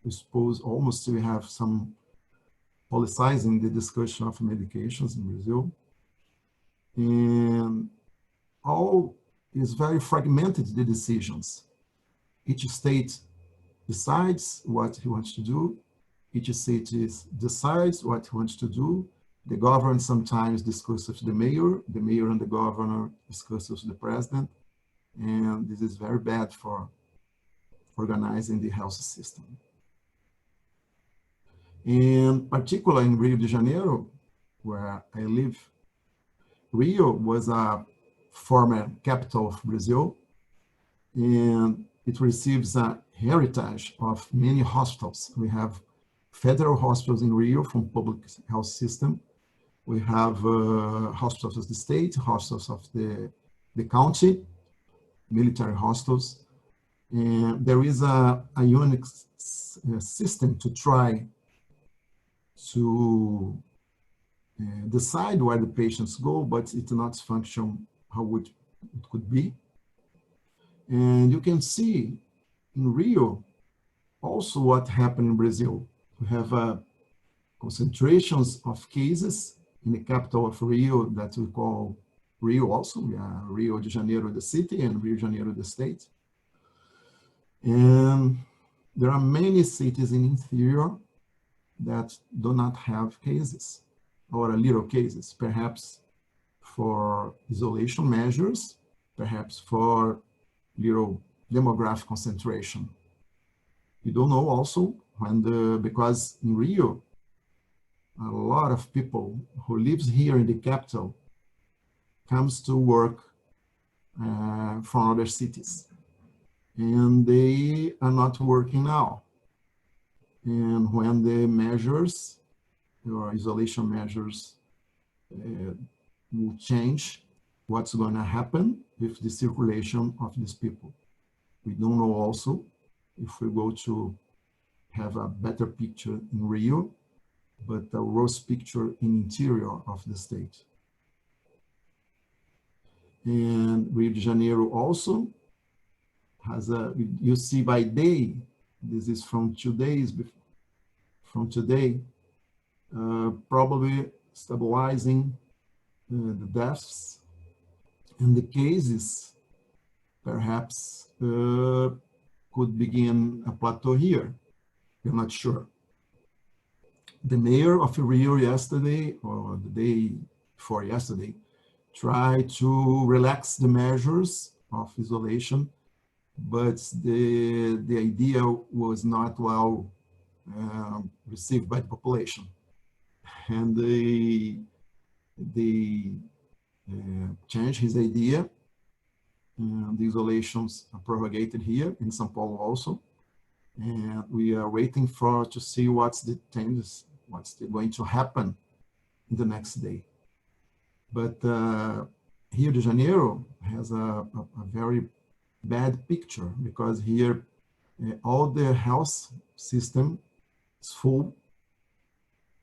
We suppose almost we have some politicizing the discussion of medications in Brazil. And all is very fragmented, the decisions. Each state decides what he wants to do. Each state decides what he wants to do. The governor sometimes discusses with the mayor and the governor discusses with the president, and this is very bad for organizing the health system. In particular, in Rio de Janeiro, where I live, Rio was a former capital of Brazil, and it receives a heritage of many hospitals. We have federal hospitals in Rio from public health system. We have hospitals of the state, hospitals of the county, military hospitals. And there is a unique system to try to decide where the patients go, but it does not function how it could be. And you can see in Rio also what happened in Brazil. We have concentrations of cases in the capital of Rio that we call Rio also. We are Rio de Janeiro, the city, and Rio de Janeiro, the state. And there are many cities in interior that do not have cases or little cases, perhaps for isolation measures, perhaps for little demographic concentration. We don't know also when because in Rio, a lot of people who lives here in the capital comes to work from other cities, and they are not working now. And when the measures or isolation measures will change, what's going to happen with the circulation of these people? We don't know also if we go to have a better picture in Rio, but a worse picture in interior of the state. And Rio de Janeiro also has you see by day, this is from 2 days from today, probably stabilizing the deaths and the cases perhaps could begin a plateau here. We're not sure. The mayor of Rio yesterday, or the day before yesterday, tried to relax the measures of isolation, but the idea was not well received by the population. And they changed his idea. The isolations are propagated here in São Paulo also. And we are waiting to see what's the changes, what's going to happen in the next day. But Rio de Janeiro has a very bad picture because here all the health system is full.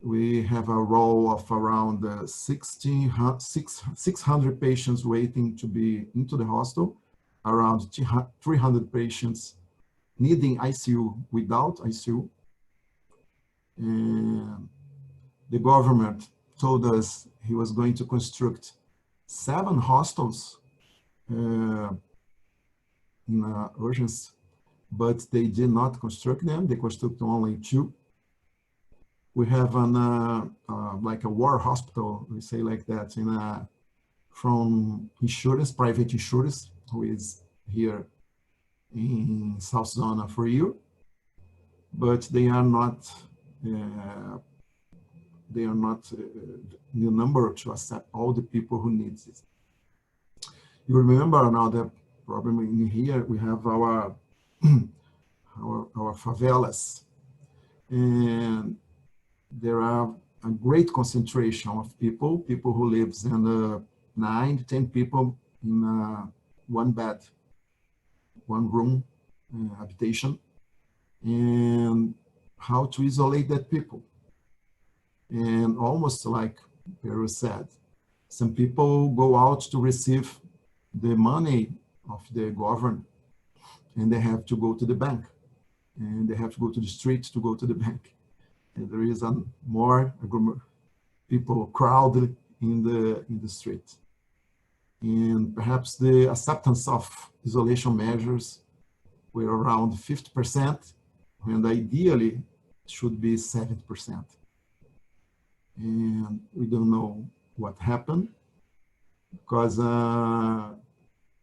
We have a row of around 600 patients waiting to be into the hospital, around 300 patients needing ICU without ICU. And the government told us he was going to construct 7 hospitals in urgency, but they did not construct them. They constructed only 2. We have like a war hospital, we say like that, from insurance, private insurance, who is here in South Zone of Rio, but they are not the number to accept all the people who need it. You remember another problem in here, we have our favelas, and there are a great concentration of people who lives in 9 to 10 people in one bed, one room habitation, and how to isolate that people. And almost like Peru said, some people go out to receive the money of the government, and they have to go to the bank, and they have to go to the street to go to the bank. And there is more people crowded in the street. And perhaps the acceptance of isolation measures were around 50%, when ideally it should be 70%. and we don't know what happened, because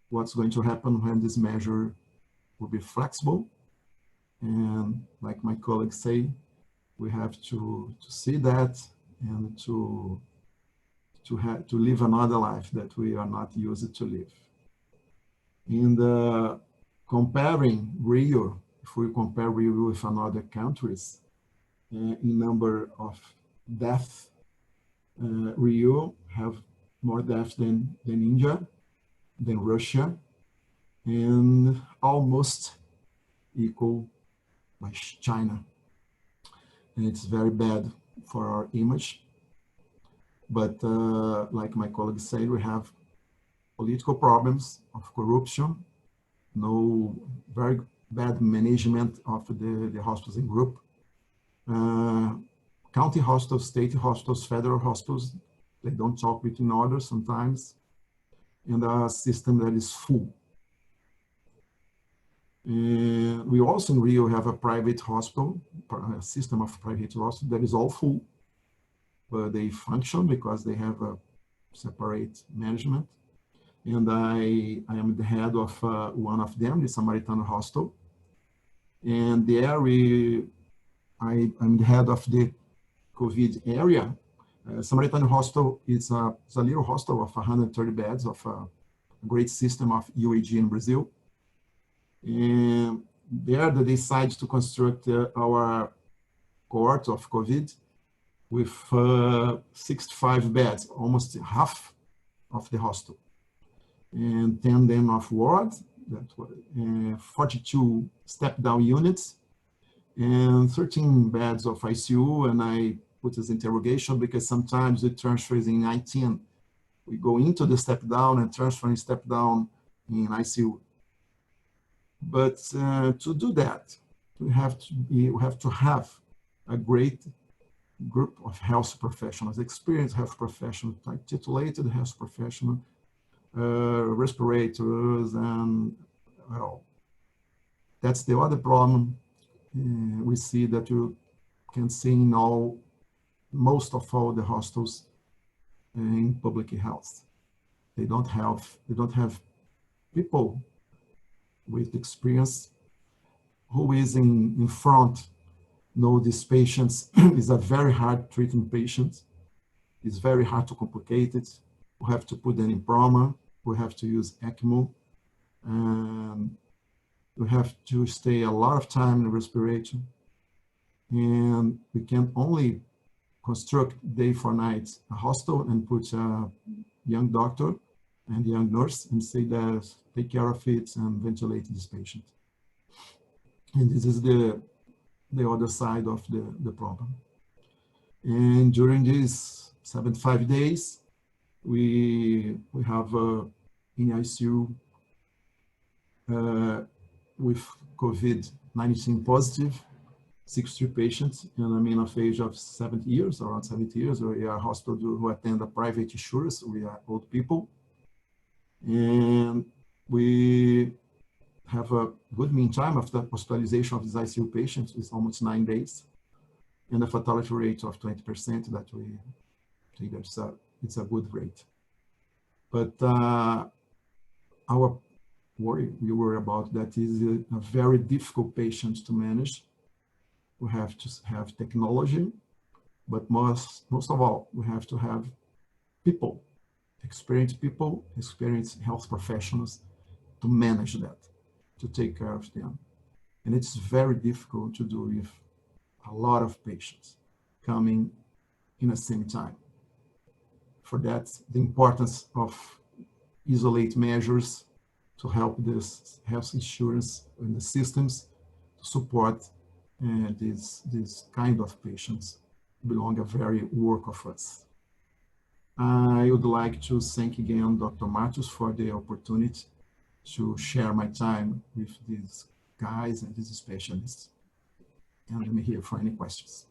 what's going to happen when this measure will be flexible. And like my colleagues say, we have to see that and to live another life that we are not used to live. In the comparing Rio, if we compare Rio with other countries, in number of deaths, Rio have more deaths than India, than Russia, and almost equal by China. And it's very bad for our image. But like my colleagues said, we have political problems of corruption, no very bad management of the hospitals in group, county hospitals, state hospitals, federal hospitals, they don't talk between others sometimes, and a system that is full. We also in Rio have a private hospital, a system of private hospital that is all full, but they function because they have a separate management. And I am the head of one of them, the Samaritano Hospital. And there I'm the head of the COVID area. Samaritano Hospital is a little hospital of 130 beds of a great system of UAG in Brazil. And there they decided to construct our cohort of COVID with 65 beds, almost half of the hospital. And 10 then of wards, that were 42 step-down units, and 13 beds of ICU. And I put this interrogation because sometimes the transfer is in 19. We go into the step-down and transfer in step-down in ICU. But to do that, we have to have a great group of health professionals, experienced health professionals, like titulated health professionals, respirators, and well, that's the other problem we see that you can see in most of all the hospitals in public health. They don't have people with experience who is in front know these patients. Is a very hard treating patient. It's very hard to complicate it. We have to put them in trauma. We have to use ECMO. And we have to stay a lot of time in respiration. And we can only construct day for night a hospital and put a young doctor and young nurse and say that take care of it and ventilate this patient. And this is the other side of the problem. And during these 75 days, we have in ICU with COVID-19 positive, 63 patients, and I mean of age of 70 years, around 70 years. We are a hospital who attend a private insurance. We are old people. And we have a good mean time of the hospitalization of these ICU patients is almost 9 days, and a fatality rate of 20% that we think it's a good rate. But our we worry about that is a very difficult patient to manage. We have to have technology, but most of all, we have to have people, experienced health professionals to manage that, to take care of them. And it's very difficult to do with a lot of patients coming in the same time. For that, the importance of isolate measures to help this health insurance and the systems to support these kind of patients belong a very work of us. I would like to thank again Dr. Marttos for the opportunity to share my time with these guys and these specialists. And I'm here for any questions.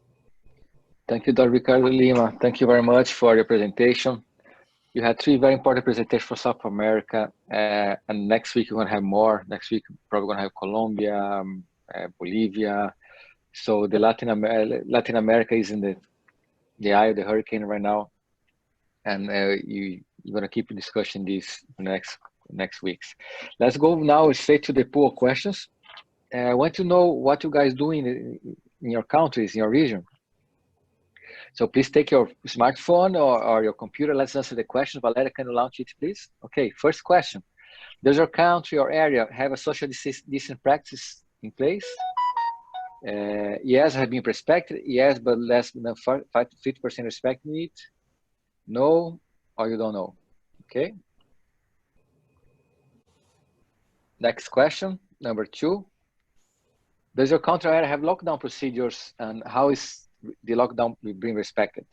Thank you, Dr. Ricardo Lima. Thank you very much for your presentation. You had 3 very important presentations for South America, and next week you're going to have more. Next week, probably going to have Colombia, Bolivia. So the Latin America is in the eye of the hurricane right now, and you're gonna keep discussing this next weeks. Let's go now straight to the pool of questions. I want to know what you guys doing in your countries, in your region. So please take your smartphone or your computer. Let's answer the question. Valeria, can you launch it, please? Okay, first question. Does your country or area have a social distance practice in place? Yes, have been respected. Yes, but less than 5 to 50% respecting it. No, or you don't know. Okay. Next question, number 2. Does your country or area have lockdown procedures, and how is the lockdown being respected?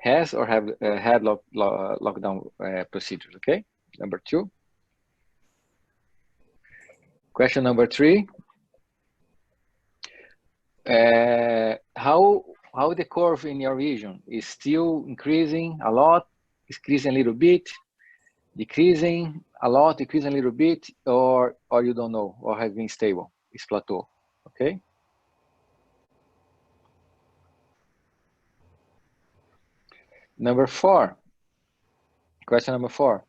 Has or have had lockdown procedures? Okay. Number 2. Question number 3. How the curve in your region is still increasing a lot, increasing a little bit, decreasing a lot, decreasing a little bit, or you don't know, or has been stable, it's plateau. Okay. Number 4. Question number 4.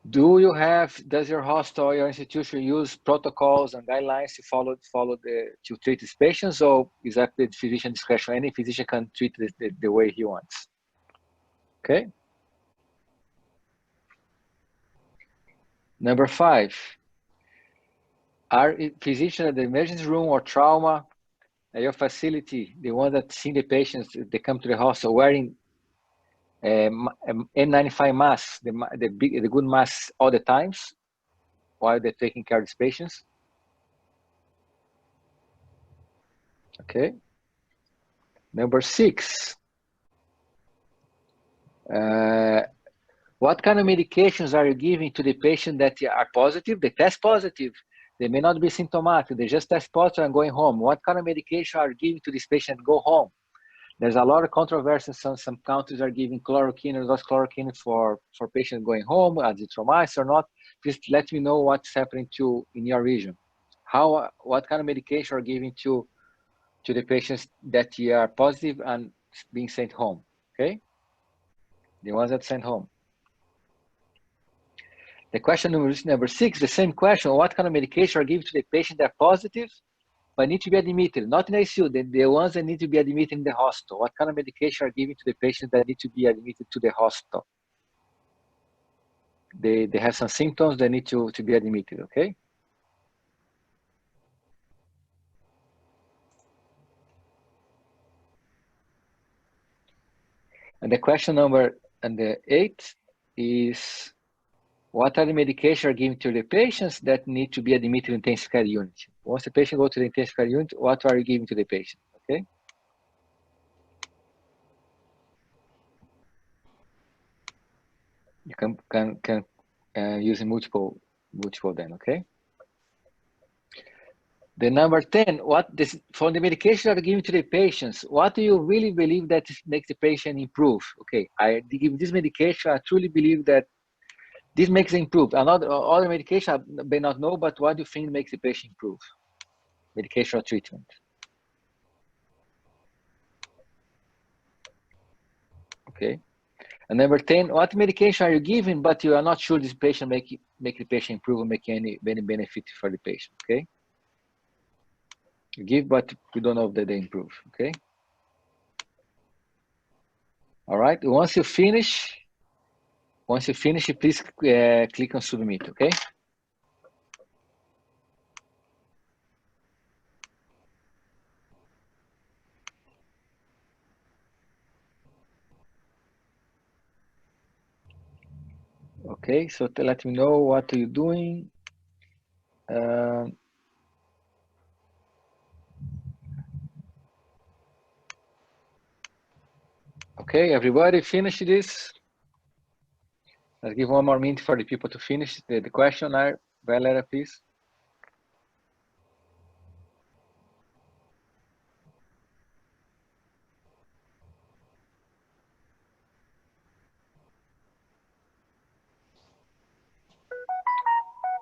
Does your hospital or your institution use protocols and guidelines to follow to treat these patients, or is that the physician discretion? Any physician can treat the way he wants. Okay. Number 5. Are physicians at the emergency room or trauma at your facility, the one that see the patients, they come to the hospital wearing N95 masks, the good masks all the times while they're taking care of these patients? Okay. Number 6. What kind of medications are you giving to the patient that are positive? They test positive. They may not be symptomatic. They just test positive and going home. What kind of medication are you giving to this patient and go home? There's a lot of controversy. Some countries are giving chloroquine or less chloroquine for patients going home, azithromycin or not. Just let me know what's happening in your region. What kind of medication are you giving to the patients that are positive and being sent home? Okay, the ones that sent home. The question number 6, the same question. What kind of medication are you giving to the patient that are positive but need to be admitted, not in ICU, the ones that need to be admitted in the hospital? What kind of medication are given to the patients that need to be admitted to the hospital? They have some symptoms, they need to be admitted, okay? And the question number 8 is, what are the medications are given to the patients that need to be admitted in intensive care unit? Once the patient goes to the intensive care unit, what are you giving to the patient? Okay. You can use multiple then. Okay. The number 10, for the medication that are given to the patients, what do you really believe that makes the patient improve? Okay, I give this medication, I truly believe that this makes it improve. Other medication I may not know, but what do you think makes the patient improve? Medication or treatment? Okay. And number 10, what medication are you giving, but you are not sure this patient make the patient improve or make any benefit for the patient? Okay. You give, but you don't know that they improve. Okay. All right. Once you finish, please click on submit. Okay. Okay. So let me know what are you doing. Okay, everybody finish this. Let's give one more minute for the people to finish the questionnaire. Valeria, please.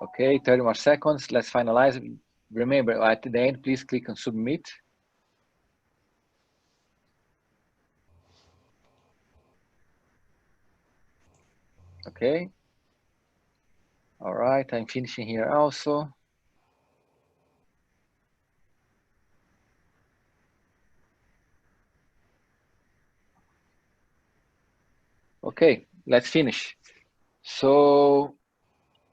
Okay, 30 more seconds. Let's finalize. Remember, at the end, please click on submit. Okay. All right, I'm finishing here also. Okay, let's finish. So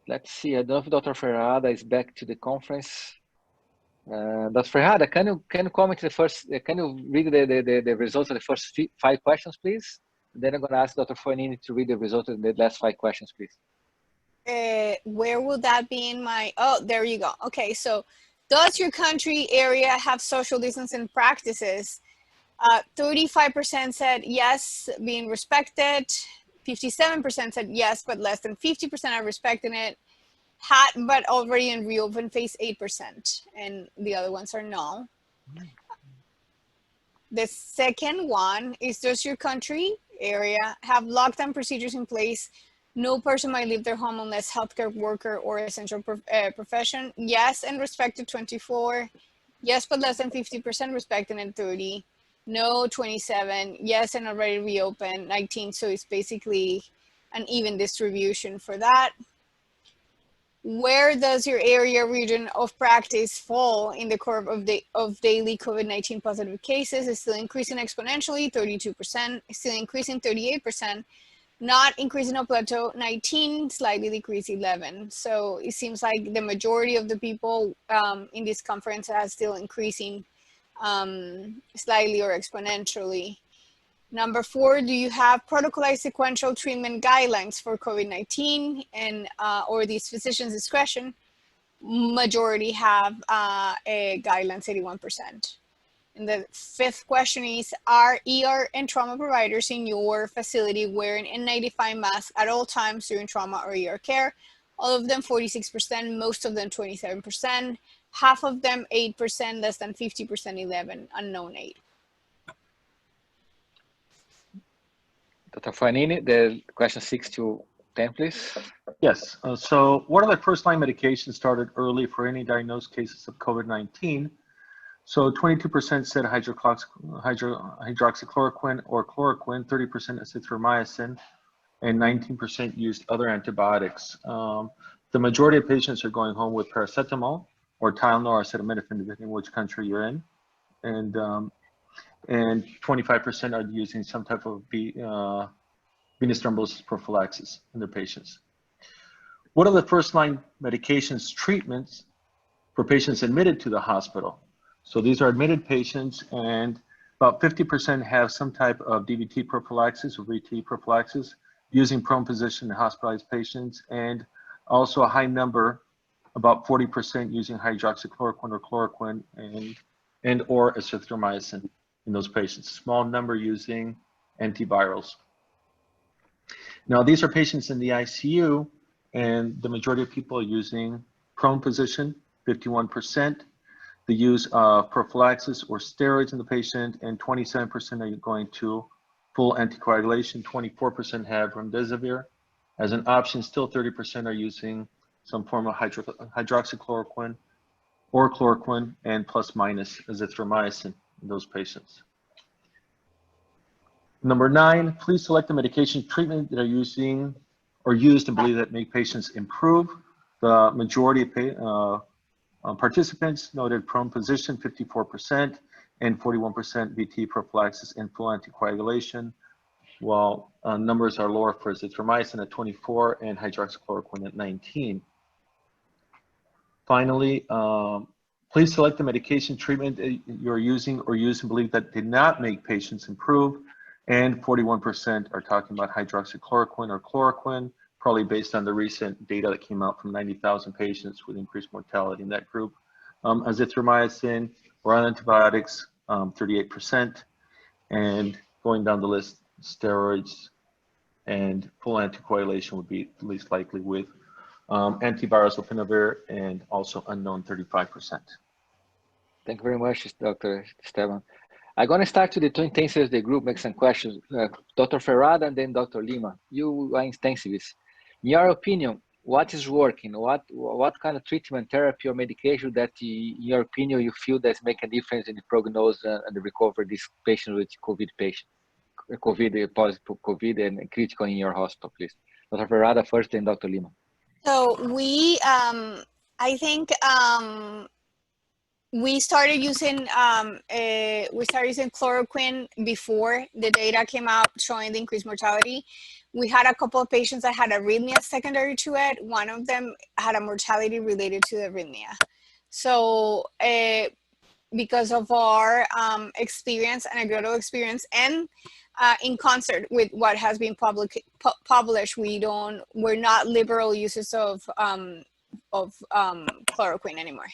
let's see, I don't know if Dr. Ferrada is back to the conference. Dr. Ferrada, can you comment the first, can you read the results of the first 5 questions, please? And then I'm gonna ask Dr. Fognini to read the results of the last 5 questions, please. Where will that be in my, oh, there you go. Okay, so does your country area have social distancing practices? 35% said yes, being respected. 57% said yes, but less than 50% are respecting it. Had, but already in reopen phase, 8%. And the other ones are no. The second one is, does your country area have lockdown procedures in place? No person might leave their home unless healthcare worker or essential profession. Yes, and respected 24. Yes, but less than 50% respected and 30. No, 27. Yes, and already reopened 19. So it's basically an even distribution for that. Where does your area region of practice fall in the curve of daily COVID-19 positive cases? It's still increasing exponentially, 32%. It's still increasing, 38%. Not increasing a plateau, 19, slightly decrease, 11. So it seems like the majority of the people in this conference are still increasing slightly or exponentially. Number 4, do you have protocolized sequential treatment guidelines for COVID-19 and or these physicians' discretion? Majority have a guidelines, 81%. And the 5th question is, are ER and trauma providers in your facility wearing N95 masks at all times during trauma or ER care? All of them 46%, most of them 27%, half of them 8%, less than 50%, 11, unknown 8. Dr. Fognini, the question 6 to 10, please. Yes. So what are the first-line medications started early for any diagnosed cases of COVID-19? So 22% said hydroxychloroquine or chloroquine, 30% azithromycin, and 19% used other antibiotics. The majority of patients are going home with paracetamol or Tylenol or acetaminophen, depending on which country you're in. And 25% are using some type of venous thrombosis prophylaxis in their patients. What are the first-line medications treatments for patients admitted to the hospital? So these are admitted patients, and about 50% have some type of DVT prophylaxis or VT prophylaxis using prone position in hospitalized patients, and also a high number, about 40% using hydroxychloroquine or chloroquine and or azithromycin in those patients. Small number using antivirals. Now these are patients in the ICU, and the majority of people are using prone position, 51%. The use of prophylaxis or steroids in the patient, and 27% are going to full anticoagulation. 24% have remdesivir. As an option, still 30% are using some form of hydroxychloroquine or chloroquine and plus minus azithromycin in those patients. Number 9, please select the medication treatment that are using or used and believe that make patients improve. The majority of participants noted prone position, 54%, and 41% VT prophylaxis and full anticoagulation, while numbers are lower for azithromycin at 24 and hydroxychloroquine at 19. Finally, please select the medication treatment that you're using or use and believe that did not make patients improve, and 41% are talking about hydroxychloroquine or chloroquine, probably based on the recent data that came out from 90,000 patients with increased mortality in that group. Azithromycin or antibiotics, 38%, and going down the list, steroids and full anticoagulation would be least likely, with antivirals, lopinavir, and also unknown, 35%. Thank you very much, Dr. Esteban. I'm going to start to the two intensivists of the group, make some questions. Dr. Ferrada and then Dr. Lima. You are intensivists. In your opinion, what is working? What kind of treatment, therapy, or medication that, in your opinion, you feel that's make a difference in the prognosis and the recovery of these patients with COVID positive COVID and critical in your hospital, please? Dr. Herrera first, then Dr. Lima. So we, I think we started using chloroquine before the data came out showing the increased mortality. We had a couple of patients that had arrhythmia secondary to it. One of them had a mortality related to the arrhythmia. So because of our experience, anecdotal experience, and in concert with what has been published, we're not liberal users of chloroquine anymore.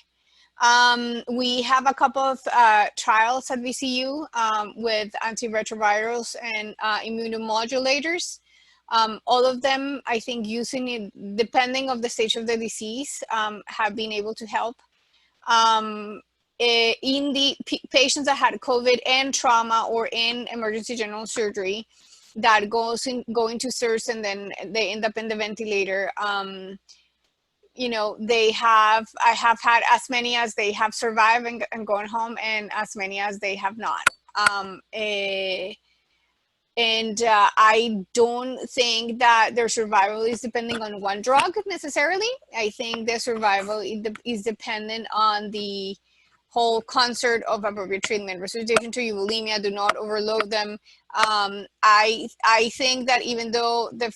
We have a couple of trials at VCU with antiretrovirals and immunomodulators. All of them, I think, using it depending on the stage of the disease, have been able to help. In the patients that had COVID and trauma or in emergency general surgery that go into SIRS and then they end up in the ventilator, you know, I have had as many as they have survived and gone home, and as many as they have not. I don't think that their survival is depending on one drug necessarily. I think their survival is dependent on the whole concert of appropriate treatment. Resuscitation to euvolemia, do not overload them. I think that even though the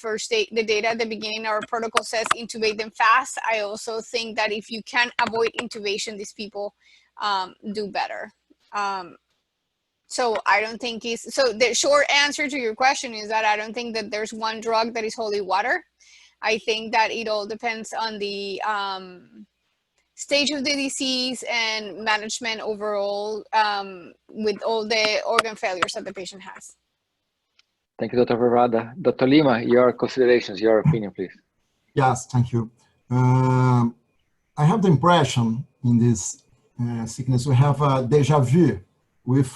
data at the beginning, our protocol says intubate them fast, I also think that if you can avoid intubation, these people do better. So I don't think so the short answer to your question is that I don't think that there's one drug that is holy water. I think that it all depends on the stage of the disease and management overall, with all the organ failures that the patient has. Thank you, Dr. Herrera. Dr. Lima, your considerations, your opinion, please. Yes, thank you. I have the impression in this sickness we have a deja vu with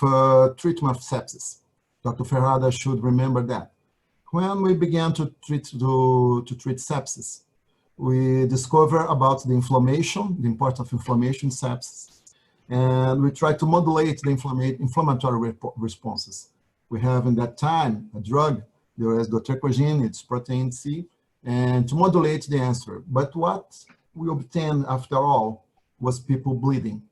treatment of sepsis. Dr. Herrera should remember that. When we began to treat sepsis, we discover about the inflammation, the importance of inflammation in sepsis, and we try to modulate the inflammatory responses. We have in that time a drug, there is dotrepagine, it's protein C, and to modulate the answer. But what we obtained after all was people bleeding.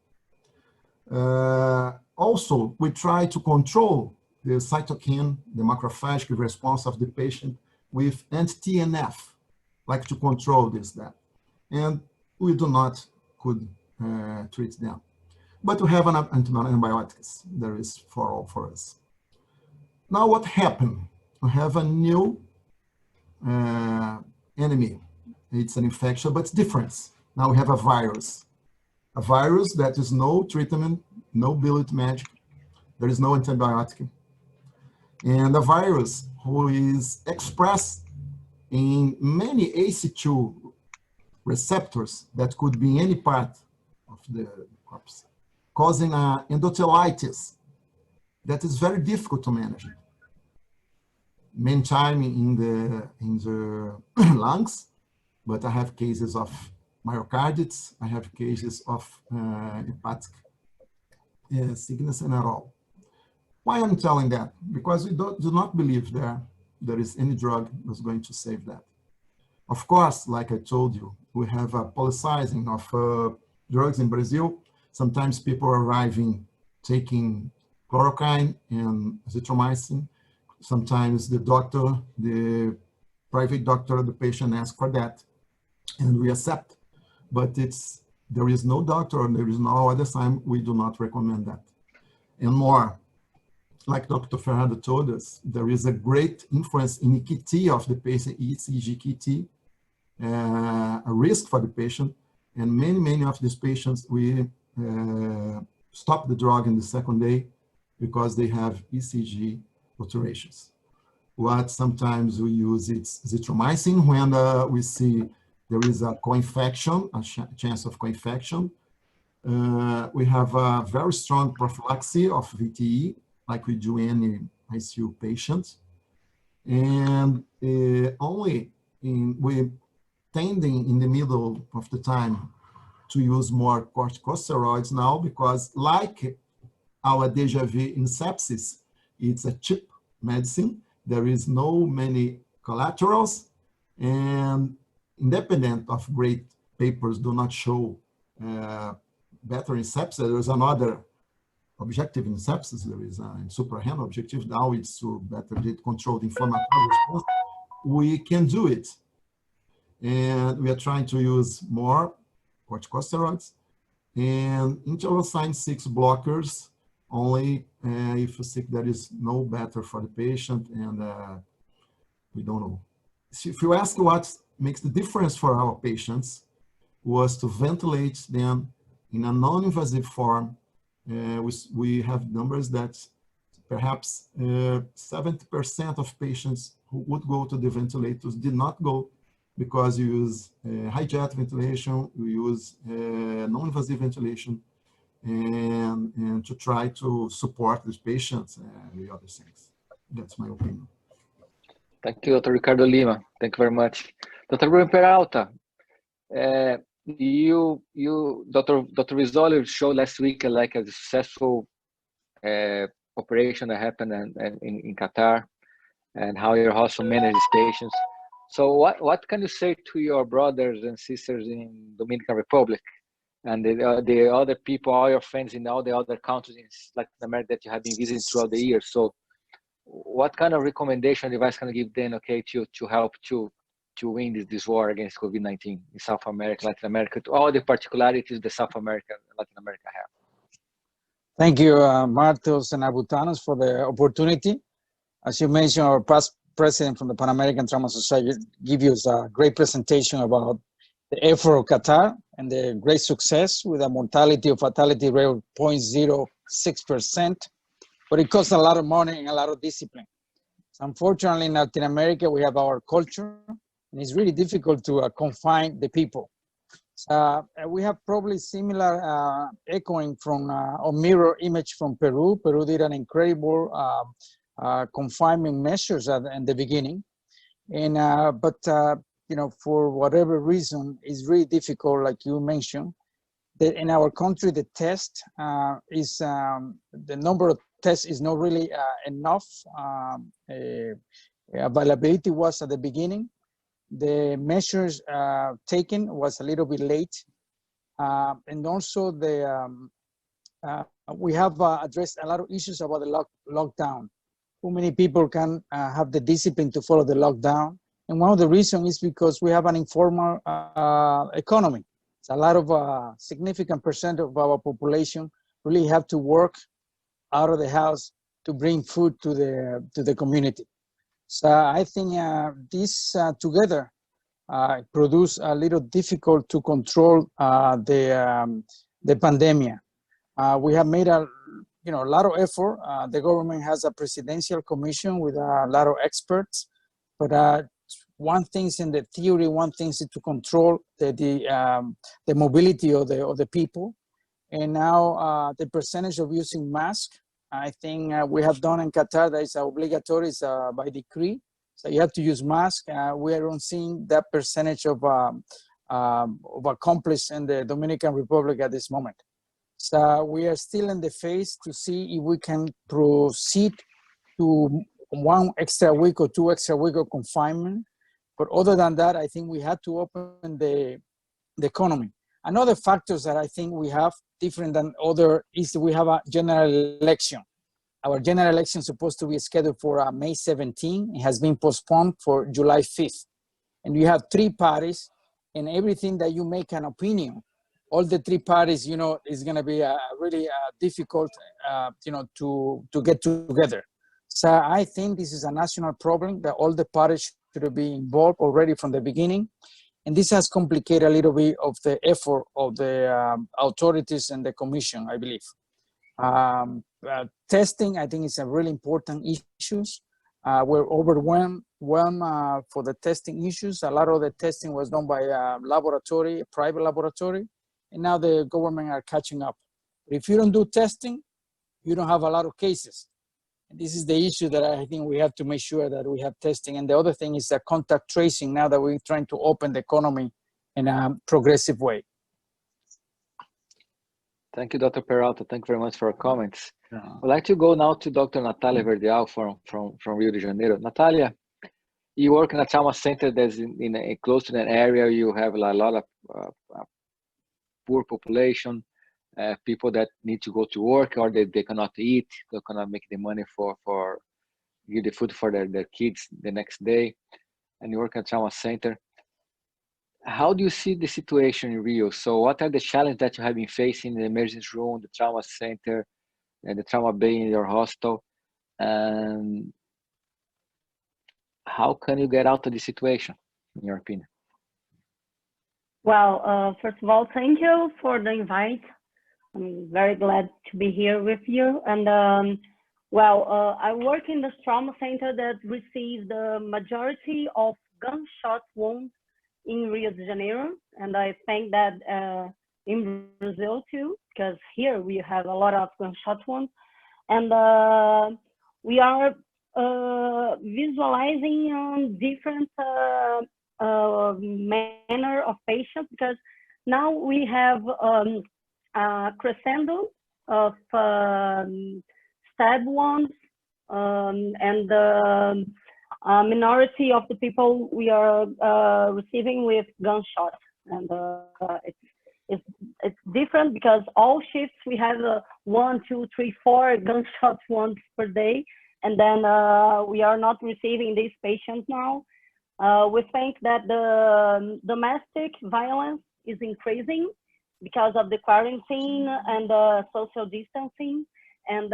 Also, we try to control the cytokine, the macrophage response of the patient with anti-TNF, like to control that. And we do not could treat them. But we have an antibiotics that is for all for us. Now what happened? We have a new enemy. It's an infection, but it's different. Now we have a virus that is no treatment, no bullet magic. There is no antibiotic. And a virus who is expressed in many ACE2 receptors that could be in any part of the corpse, causing an endothelitis that is very difficult to manage. Many time in the lungs, but I have cases of myocarditis, I have cases of hepatic sickness and at all. Why I'm telling that? Because we do not believe there is any drug that's going to save that. Of course, like I told you, we have a politicizing of drugs in Brazil. Sometimes people are arriving taking chloroquine and azithromycin. Sometimes the doctor, the private doctor, the patient asks for that, and we accept. But there is no doctor, there is no other time we do not recommend that. And more, like Dr. Herrera told us, there is a great influence in KT of the patient, ECG KT, a risk for the patient. And many of these patients, we stop the drug in the second day because they have ECG alterations. What sometimes we use is azithromycin when we see there is a co-infection, a chance of co-infection. We have a very strong prophylaxis of VTE, like we do any ICU patient. And only we tending in the middle of the time to use more corticosteroids now, because like our deja vu in sepsis, it's a cheap medicine. There is no many collaterals, And independent of great papers do not show better in sepsis, there is another objective in sepsis, there is a suprahend objective, now it's to better control the inflammatory response. We can do it. And we are trying to use more corticosteroids and interleukin 6 blockers only if you think there is no better for the patient, and we don't know. So if you ask what makes the difference for our patients, was to ventilate them in a non-invasive form. We have numbers that perhaps 70% of patients who would go to the ventilators did not go, because you use high jet ventilation, you use non-invasive ventilation, and to try to support these patients and the other things. That's my opinion. Thank you, Dr. Ricardo Lima. Thank you very much. Dr. Bruno Peralta, Dr. Rizzoli showed last week like a successful operation that happened in Qatar, and how your hospital manages patients. So what can you say to your brothers and sisters in Dominican Republic and the other people, all your friends in all the other countries in Latin America that you have been visiting throughout the years? So what kind of recommendation advice can you give them, okay, to help to win this war against COVID-19 in South America, Latin America, to all the particularities that South America and Latin America have? Thank you, Marttos and Aboutanos, for the opportunity. As you mentioned, our past president from the Panamerican Trauma Society gave us a great presentation about the effort of Qatar and the great success with a mortality or fatality rate of 0.06%. But it costs a lot of money and a lot of discipline. So unfortunately, in Latin America, we have our culture, and it's really difficult to confine the people. We have probably similar echoing from or mirror image from Peru. Peru did an incredible confinement measures in the beginning, and but you know, for whatever reason, it's really difficult, like you mentioned. That in our country, the test is the number of tests is not really enough. Availability was at the beginning. The measures taken was a little bit late, and also we have addressed a lot of issues about the lockdown. How many people can have the discipline to follow the lockdown? And one of the reasons is because we have an informal economy. So a lot of significant percent of our population really have to work out of the house to bring food to the community. So I think this together produce a little difficult to control the pandemic. We have made a lot of effort. The government has a presidential commission with a lot of experts, but one thing is in the theory, one thing is to control the mobility of the people. And now the percentage of using masks, I think we have done in Qatar, that is obligatory, it's by decree. So you have to use masks. We are not seeing that percentage of accomplished in the Dominican Republic at this moment. So we are still in the phase to see if we can proceed to 1 extra week or 2 extra weeks of confinement. But other than that, I think we had to open the economy. Another factors that I think we have different than other is we have a general election. Our general election is supposed to be scheduled for May 17. It has been postponed for July 5th. And you have 3 parties, and everything that you make an opinion, all the 3 parties, is going to be really difficult, to get together. So I think this is a national problem that all the parties should be involved already from the beginning. And this has complicated a little bit of the effort of the authorities and the commission, I believe. Testing, I think, is a really important issue. We're overwhelmed for the testing issues. A lot of the testing was done by a laboratory, a private laboratory, and now the government are catching up. If you don't do testing, you don't have a lot of cases. And this is the issue that I think we have to make sure that we have testing. And the other thing is the contact tracing, now that we're trying to open the economy in a progressive way. Thank you, Dr. Peralta. Thank you very much for your comments. Yeah. I'd like to go now to Dr. Natalia Verdial from Rio de Janeiro. Natalia, You work in a trauma center that's close to an area. You have a lot of poor population, people that need to go to work, or they cannot eat, they cannot make the money for give the food for their kids the next day, and you work at a trauma center. How do you see the situation in Rio? So what are the challenges that you have been facing in the emergency room, the trauma center, and the trauma bay in your hospital? And how can you get out of this situation, in your opinion? Well, first of all, thank you for the invite. I'm very glad to be here with you. And I work in the trauma center that receives the majority of gunshot wounds in Rio de Janeiro. And I think that in Brazil too, because here we have a lot of gunshot wounds. And we are visualizing different manner of patients, because now we have a crescendo of stab wounds, and the minority of the people we are receiving with gunshots. And it's different, because all shifts we have 1, 2, 3, 4 gunshot wounds per day, and then we are not receiving these patients now. We think that the domestic violence is increasing because of the quarantine and the social distancing, and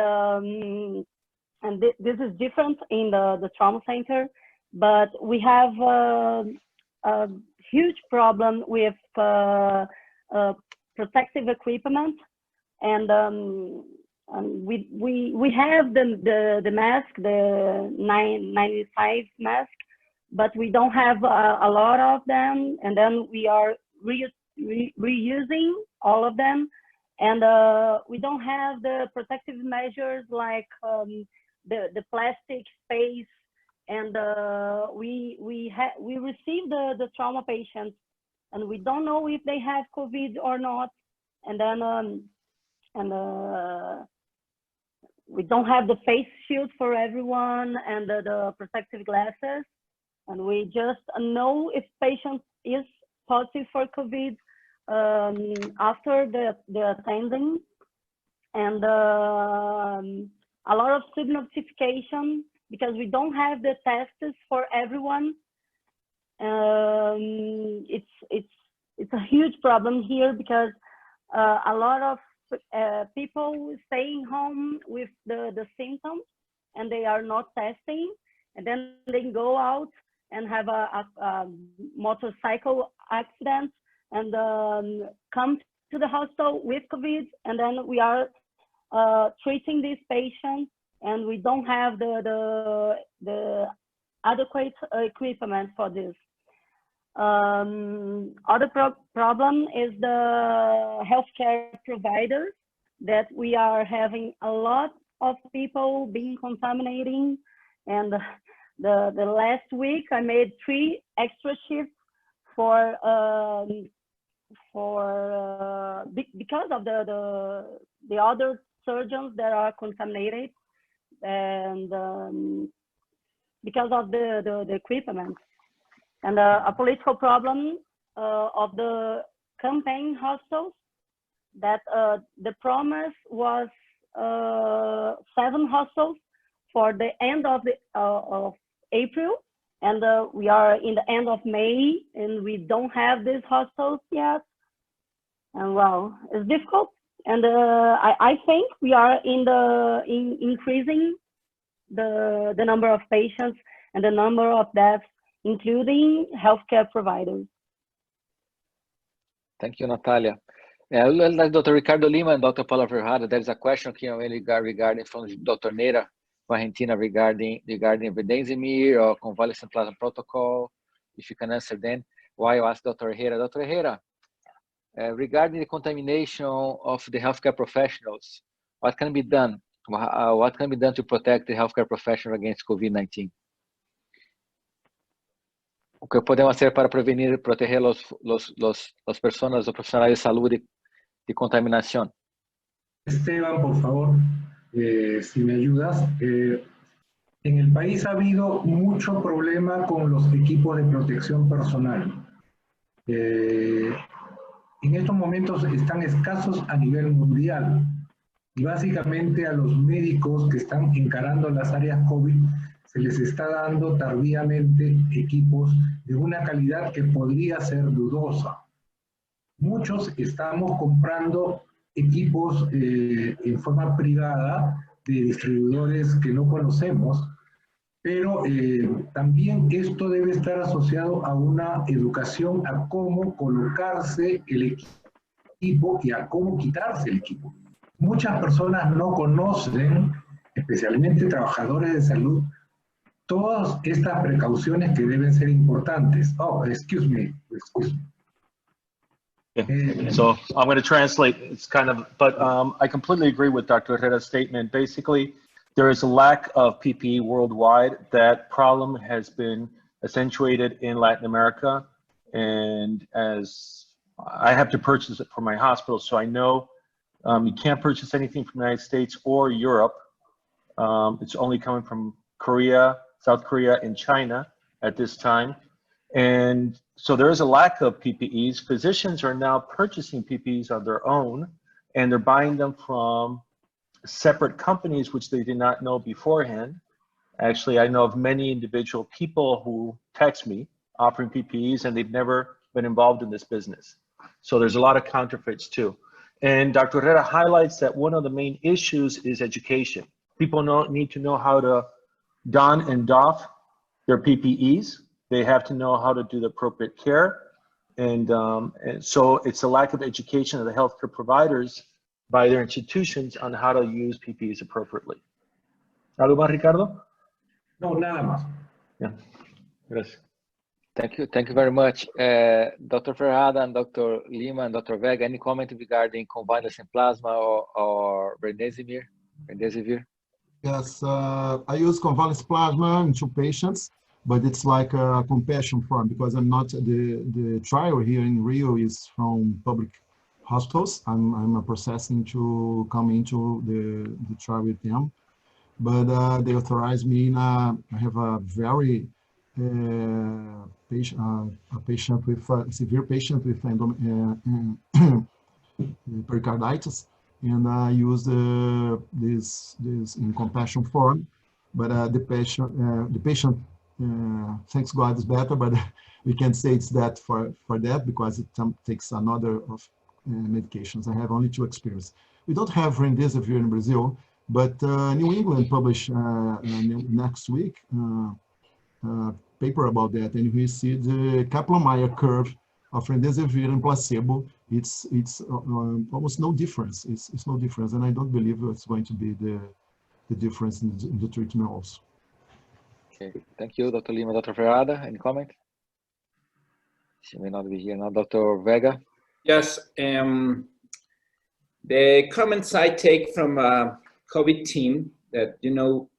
this is different in the trauma center. But we have a huge problem with protective equipment, and we have the mask, the 95 mask, but we don't have a lot of them, and then we are reusing all of them, and we don't have the protective measures like the plastic space, and we receive the trauma patients, and we don't know if they have COVID or not, and then we don't have the face shield for everyone, and the protective glasses. And we just know if patient is positive for COVID after the attending, and a lot of sub-notification, because we don't have the tests for everyone. It's a huge problem here, because a lot of people staying home with the symptoms, and they are not testing, and then they go out and have a motorcycle accident, and come to the hospital with COVID, and then we are treating these patients, and we don't have the adequate equipment for this. Other problem is the healthcare providers, that we are having a lot of people being contaminating, and the last week I made 3 extra shifts because of the other surgeons that are contaminated, and because of the equipment, and a political problem of the campaign hospitals, that the promise was 7 hospitals for the end of April, and we are in the end of May, and we don't have these hospitals yet. And well, it's difficult, and I think we are increasing the number of patients and the number of deaths, including healthcare providers. Thank you, Natalia. Like Dr. Ricardo Lima and Dr. Paula Verhada, there is a question here regarding from Dr. Neira, Argentina, regarding Evidenzimir or convalescent plasma protocol. If you can answer then, why you ask Dr. Herrera. Dr. Herrera, regarding the contamination of the healthcare professionals, what can be done? What can be done to protect the healthcare professionals against COVID-19? O que podemos hacer para prevenir y proteger las personas, los profesionales de salud de contaminación? Esteban, por favor, si me ayudas. En el país ha habido mucho problema con los equipos de protección personal. En estos momentos están escasos a nivel mundial y básicamente a los médicos que están encarando las áreas COVID se les está dando tardíamente equipos de una calidad que podría ser dudosa. Muchos estamos comprando equipos en forma privada de distribuidores que no conocemos, pero también esto debe estar asociado a una educación a cómo colocarse el equipo y a cómo quitarse el equipo. Muchas personas no conocen, especialmente trabajadores de salud, todas estas precauciones que deben ser importantes. Oh, excuse me. Yeah. So I'm going to translate. It's kind of, but I completely agree with Dr. Herrera's statement. Basically, there is a lack of PPE worldwide. That problem has been accentuated in Latin America. And as I have to purchase it for my hospital, so I know you can't purchase anything from the United States or Europe. It's only coming from Korea, South Korea, and China at this time. And so there is a lack of PPEs. Physicians are now purchasing PPEs on their own, and they're buying them from separate companies, which they did not know beforehand. Actually, I know of many individual people who text me offering PPEs, and they've never been involved in this business. So there's a lot of counterfeits too. And Dr. Herrera highlights that one of the main issues is education. People need to know how to don and doff their PPEs. They have to know how to do the appropriate care. And so it's a lack of education of the healthcare providers by their institutions on how to use PPEs appropriately. ¿Algo más, Ricardo? No, nada más. Yeah, gracias. Thank you very much. Dr. Ferrada and Dr. Lima and Dr. Vega, any comment regarding convalescent plasma or remdesivir? Yes, I use convalescent plasma in 2 patients, but it's like a compassion form because I'm not, the trial here in Rio is from public hospitals. I'm processing to come into the trial with them, but they authorized me I have a very severe patient with pericarditis, and I use this in compassion form, but the patient thanks God is better, but we can't say it's that for that because it takes another of medications. I have only 2 experience. We don't have remdesivir in Brazil, but New England published next week paper about that, and we see the Kaplan-Meier curve of remdesivir and placebo. It's almost no difference. It's no difference, and I don't believe it's going to be the difference in the treatment also. Okay, thank you, Dr. Lima. Dr. Ferrada, any comment? She may not be here now. Dr. Vega? Yes, the comments I take from COVID team that, you know,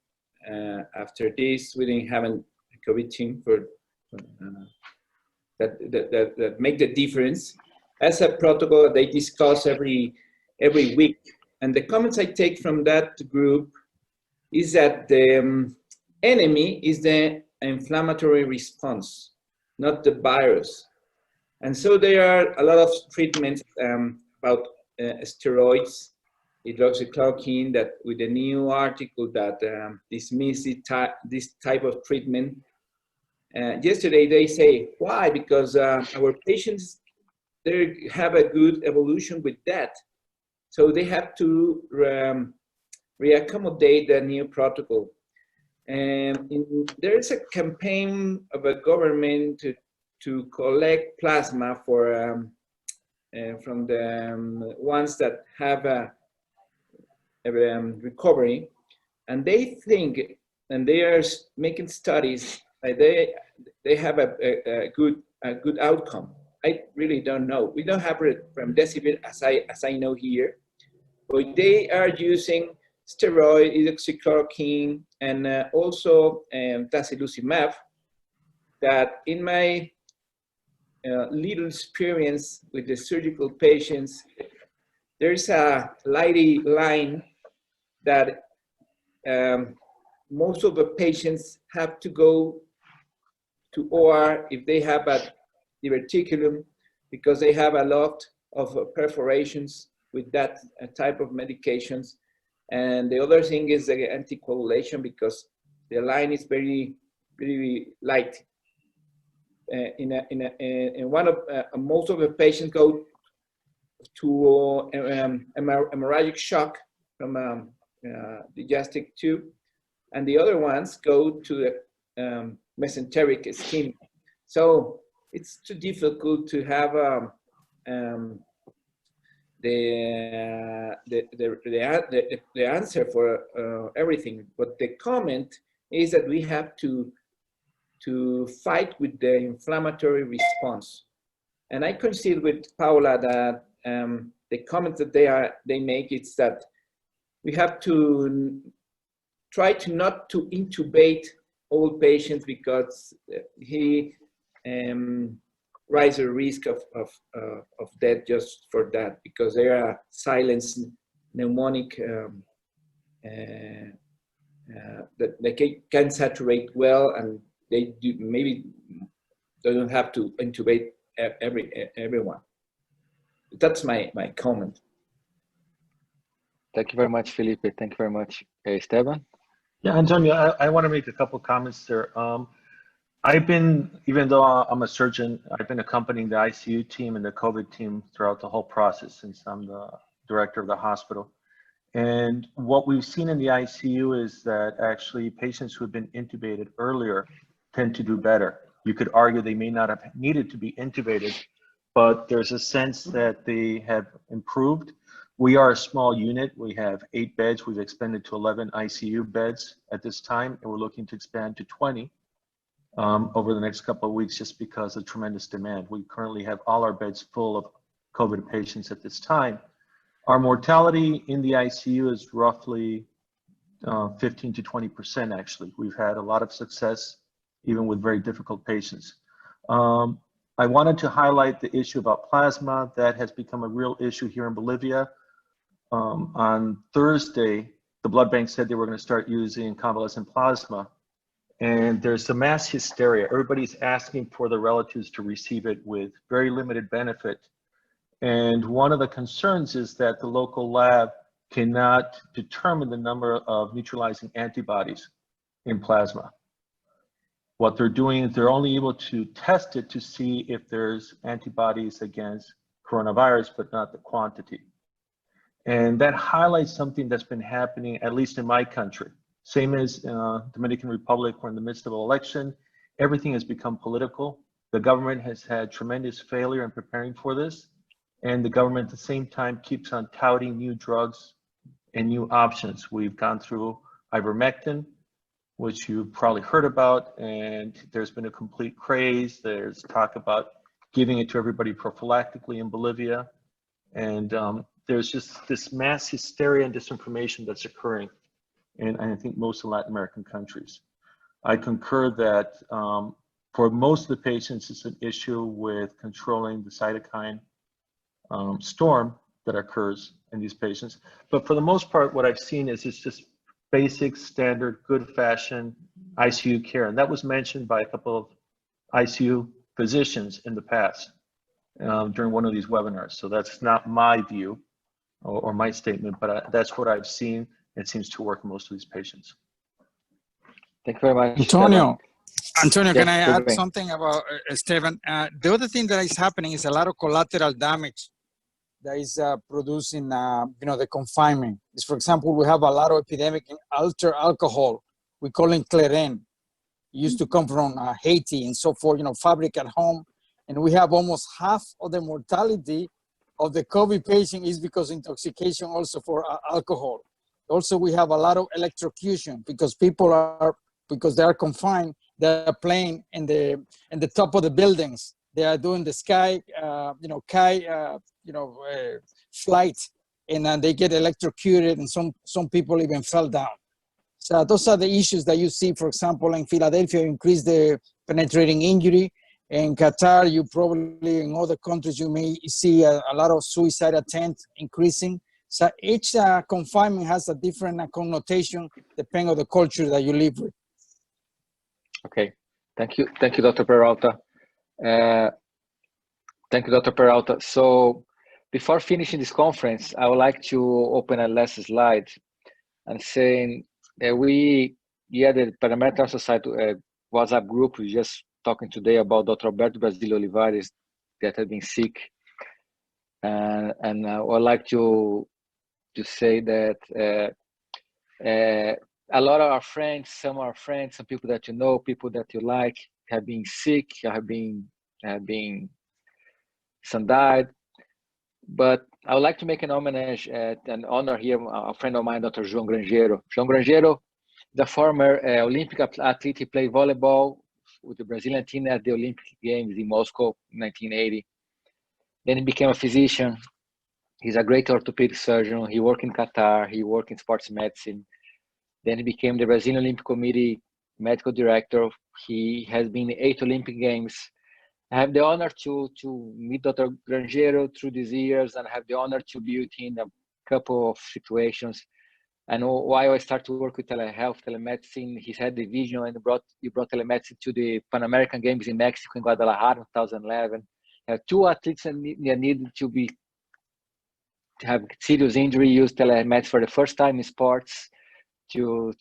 after this, we didn't have a COVID team for that make the difference. As a protocol, they discuss every week. And the comments I take from that group is that the enemy is the inflammatory response, not the virus. And so there are a lot of treatments about steroids, hydroxychloroquine, that with a new article that dismiss this type of treatment. Yesterday they say, why? Because our patients, they have a good evolution with that. So they have to reaccommodate the new protocol. And there is a campaign of a government to collect plasma for from the ones that have a recovery, and they think, and they are making studies, they have a good outcome. I really don't know. We don't have remdesivir as I know here, but they are using steroid, hydroxychloroquine, and also tocilizumab. That in my little experience with the surgical patients, there's a lighty line that most of the patients have to go to OR if they have a diverticulum, because they have a lot of perforations with that type of medications. And the other thing is the anticoagulation, because the line is very, very light. Most of the patients go to hemorrhagic shock from digestive tube, and the other ones go to the mesenteric ischemia. So it's too difficult to have the answer for everything. But the comment is that we have to fight with the inflammatory response. And I coincide with Paula that the comment that they make is that we have to try to not to intubate all patients, because he rise a risk of death just for that, because they are silenced pneumonic that they can saturate well, and they do, maybe they don't have to intubate everyone. That's my comment. Thank you very much, Felipe. Thank you very much, Esteban. Yeah, Antonio, I want to make a couple comments there. Even though I'm a surgeon, I've been accompanying the ICU team and the COVID team throughout the whole process since I'm the director of the hospital. And what we've seen in the ICU is that actually patients who have been intubated earlier tend to do better. You could argue they may not have needed to be intubated, but there's a sense that they have improved. We are a small unit. We have 8 beds. We've expanded to 11 ICU beds at this time, and we're looking to expand to 20 over the next couple of weeks, just because of tremendous demand. We currently have all our beds full of COVID patients at this time. Our mortality in the ICU is roughly 15 to 20% actually. We've had a lot of success, even with very difficult patients. I wanted to highlight the issue about plasma. That has become a real issue here in Bolivia. On Thursday, the blood bank said they were going to start using convalescent plasma, and there's a mass hysteria. Everybody's asking for the relatives to receive it with very limited benefit. And one of the concerns is that the local lab cannot determine the number of neutralizing antibodies in plasma. What they're doing is they're only able to test it to see if there's antibodies against coronavirus, but not the quantity. And that highlights something that's been happening, at least in my country. Same as Dominican Republic, we're in the midst of an election. Everything has become political. The government has had tremendous failure in preparing for this. And the government at the same time keeps on touting new drugs and new options. We've gone through ivermectin, which you've probably heard about, and there's been a complete craze. There's talk about giving it to everybody prophylactically in Bolivia. And there's just this mass hysteria and disinformation that's occurring in, I think, most of Latin American countries. I concur that for most of the patients, it's an issue with controlling the cytokine storm that occurs in these patients. But for the most part, what I've seen is it's just basic, standard, good fashion ICU care. And that was mentioned by a couple of ICU physicians in the past during one of these webinars. So that's not my view or my statement, but that's what I've seen. It seems to work in most of these patients. Thank you very much. Antonio, Yes, can I add Felipe. something about Esteban? The other thing that is happening is a lot of collateral damage that is producing, the confinement. Is, for example, we have a lot of epidemic in alter alcohol. We call it Claren. It used to come from Haiti and so forth, fabric at home. And we have almost half of the mortality of the COVID patient is because intoxication also for alcohol. Also, we have a lot of electrocution because because they are confined, they're playing in the top of the buildings. They are doing the sky, flight, and then they get electrocuted, and some people even fell down. So those are the issues that you see, for example, in Philadelphia, increase the penetrating injury. In Qatar, you probably, in other countries, you may see a lot of suicide attempts increasing So each confinement has a different connotation depending on the culture that you live with. Okay, thank you, Dr. Peralta. Thank you, Dr. Peralta. So before finishing this conference, I would like to open a last slide and saying that the Panamerican Trauma Society WhatsApp group, we just talking today about Dr. Alberto Brasílio Olivares that had been sick. And I would like to say that a lot of our friends, some people that you know, people that you like, have been sick, some died. But I would like to make an homage and honor here a friend of mine, Dr. João Grangeiro. João Grangeiro, the former Olympic athlete, he played volleyball with the Brazilian team at the Olympic Games in Moscow in 1980. Then he became a physician. He's a great orthopedic surgeon. He worked in Qatar. He worked in sports medicine. Then he became the Brazilian Olympic Committee medical director. He has been in 8 Olympic Games. I have the honor to meet Dr. Grangeiro through these years, and I have the honor to be with him in a couple of situations. And while I started to work with telehealth, telemedicine, he had the vision and he brought telemedicine to the Pan American Games in Mexico in Guadalajara in 2011. Two athletes that needed to have serious injury used telemedicine for the first time in sports to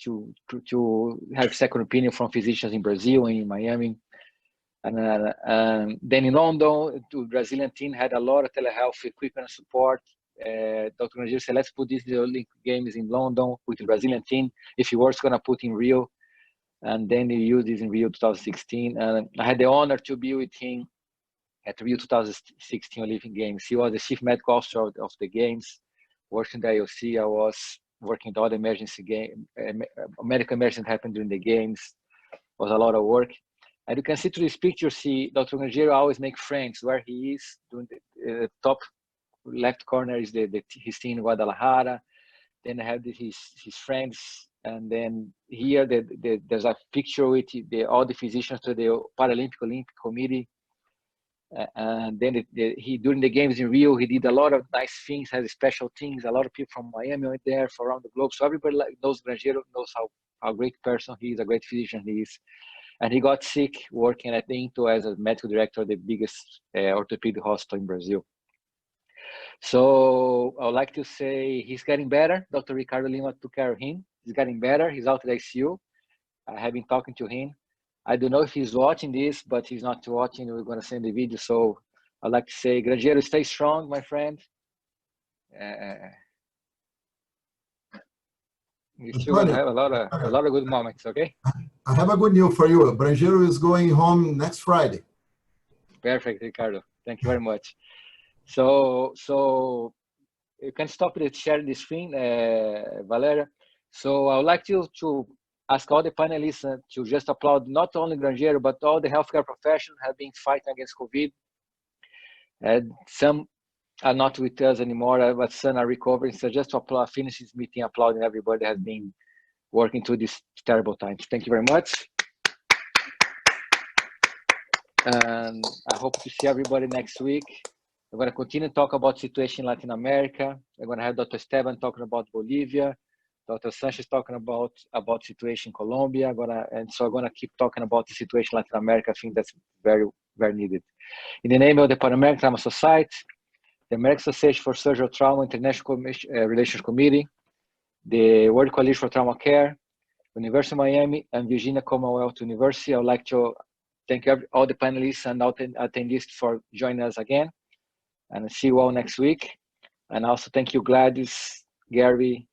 have second opinion from physicians in Brazil and in Miami. And then in London, the Brazilian team had a lot of telehealth equipment and support. Dr. Grangeiro said, let's put this in the Olympic Games in London with the Brazilian team. If he was going to put in Rio, and then he used this in Rio 2016. And I had the honor to be with him at Rio 2016 Olympic Games. He was the chief medical officer of the Games, working the IOC. I was working with all the medical emergencies that happened during the Games. It was a lot of work. And you can see through this picture, see Dr. Grangeiro always make friends where he is. Doing the top left corner is his team in Guadalajara. Then I have his friends. And then here there's a picture with all the physicians to the Paralympic Olympic Committee. And then during the Games in Rio, he did a lot of nice things, has special things. A lot of people from Miami went there from around the globe. So everybody knows Grangeiro, knows how great person he is, a great physician he is. And he got sick working at the Into as a medical director of the biggest orthopedic hospital in Brazil. So I would like to say he's getting better. Dr. Ricardo Lima took care of him. He's getting better. He's out of the ICU. I have been talking to him. I don't know if he's watching this, but he's not watching. We're going to send the video. So I'd like to say, Grangeiro, stay strong, my friend. You're still going to have a lot of good moments, okay? I have a good news for you. Grangeiro is going home next Friday. Perfect, Ricardo. Thank you very much. So you can stop sharing the screen, Valeria. So I would like to ask all the panelists to just applaud not only Grangeiro, but all the healthcare professionals have been fighting against COVID. Some are not with us anymore, but some are recovering. So just to finish this meeting, applauding everybody that has been working through these terrible times. Thank you very much. And I hope to see everybody next week. We're going to continue to talk about situation in Latin America. We're going to have Dr. Esteban talking about Bolivia, Dr. Sanchez talking about situation in Colombia. So I'm going to keep talking about the situation in Latin America. I think that's very, very needed. In the name of the Panamerican Trauma Society, the American Association for Surgical Trauma International Relations Committee, the World Coalition for Trauma Care, University of Miami, and Virginia Commonwealth University. I would like to thank all the panelists and attendees for joining us again. And see you all next week. And also thank you, Gladys, Gary,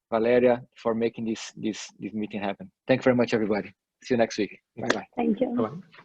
Valeria, for making this meeting happen. Thank you very much, everybody. See you next week. Bye-bye. Thank you. Bye-bye.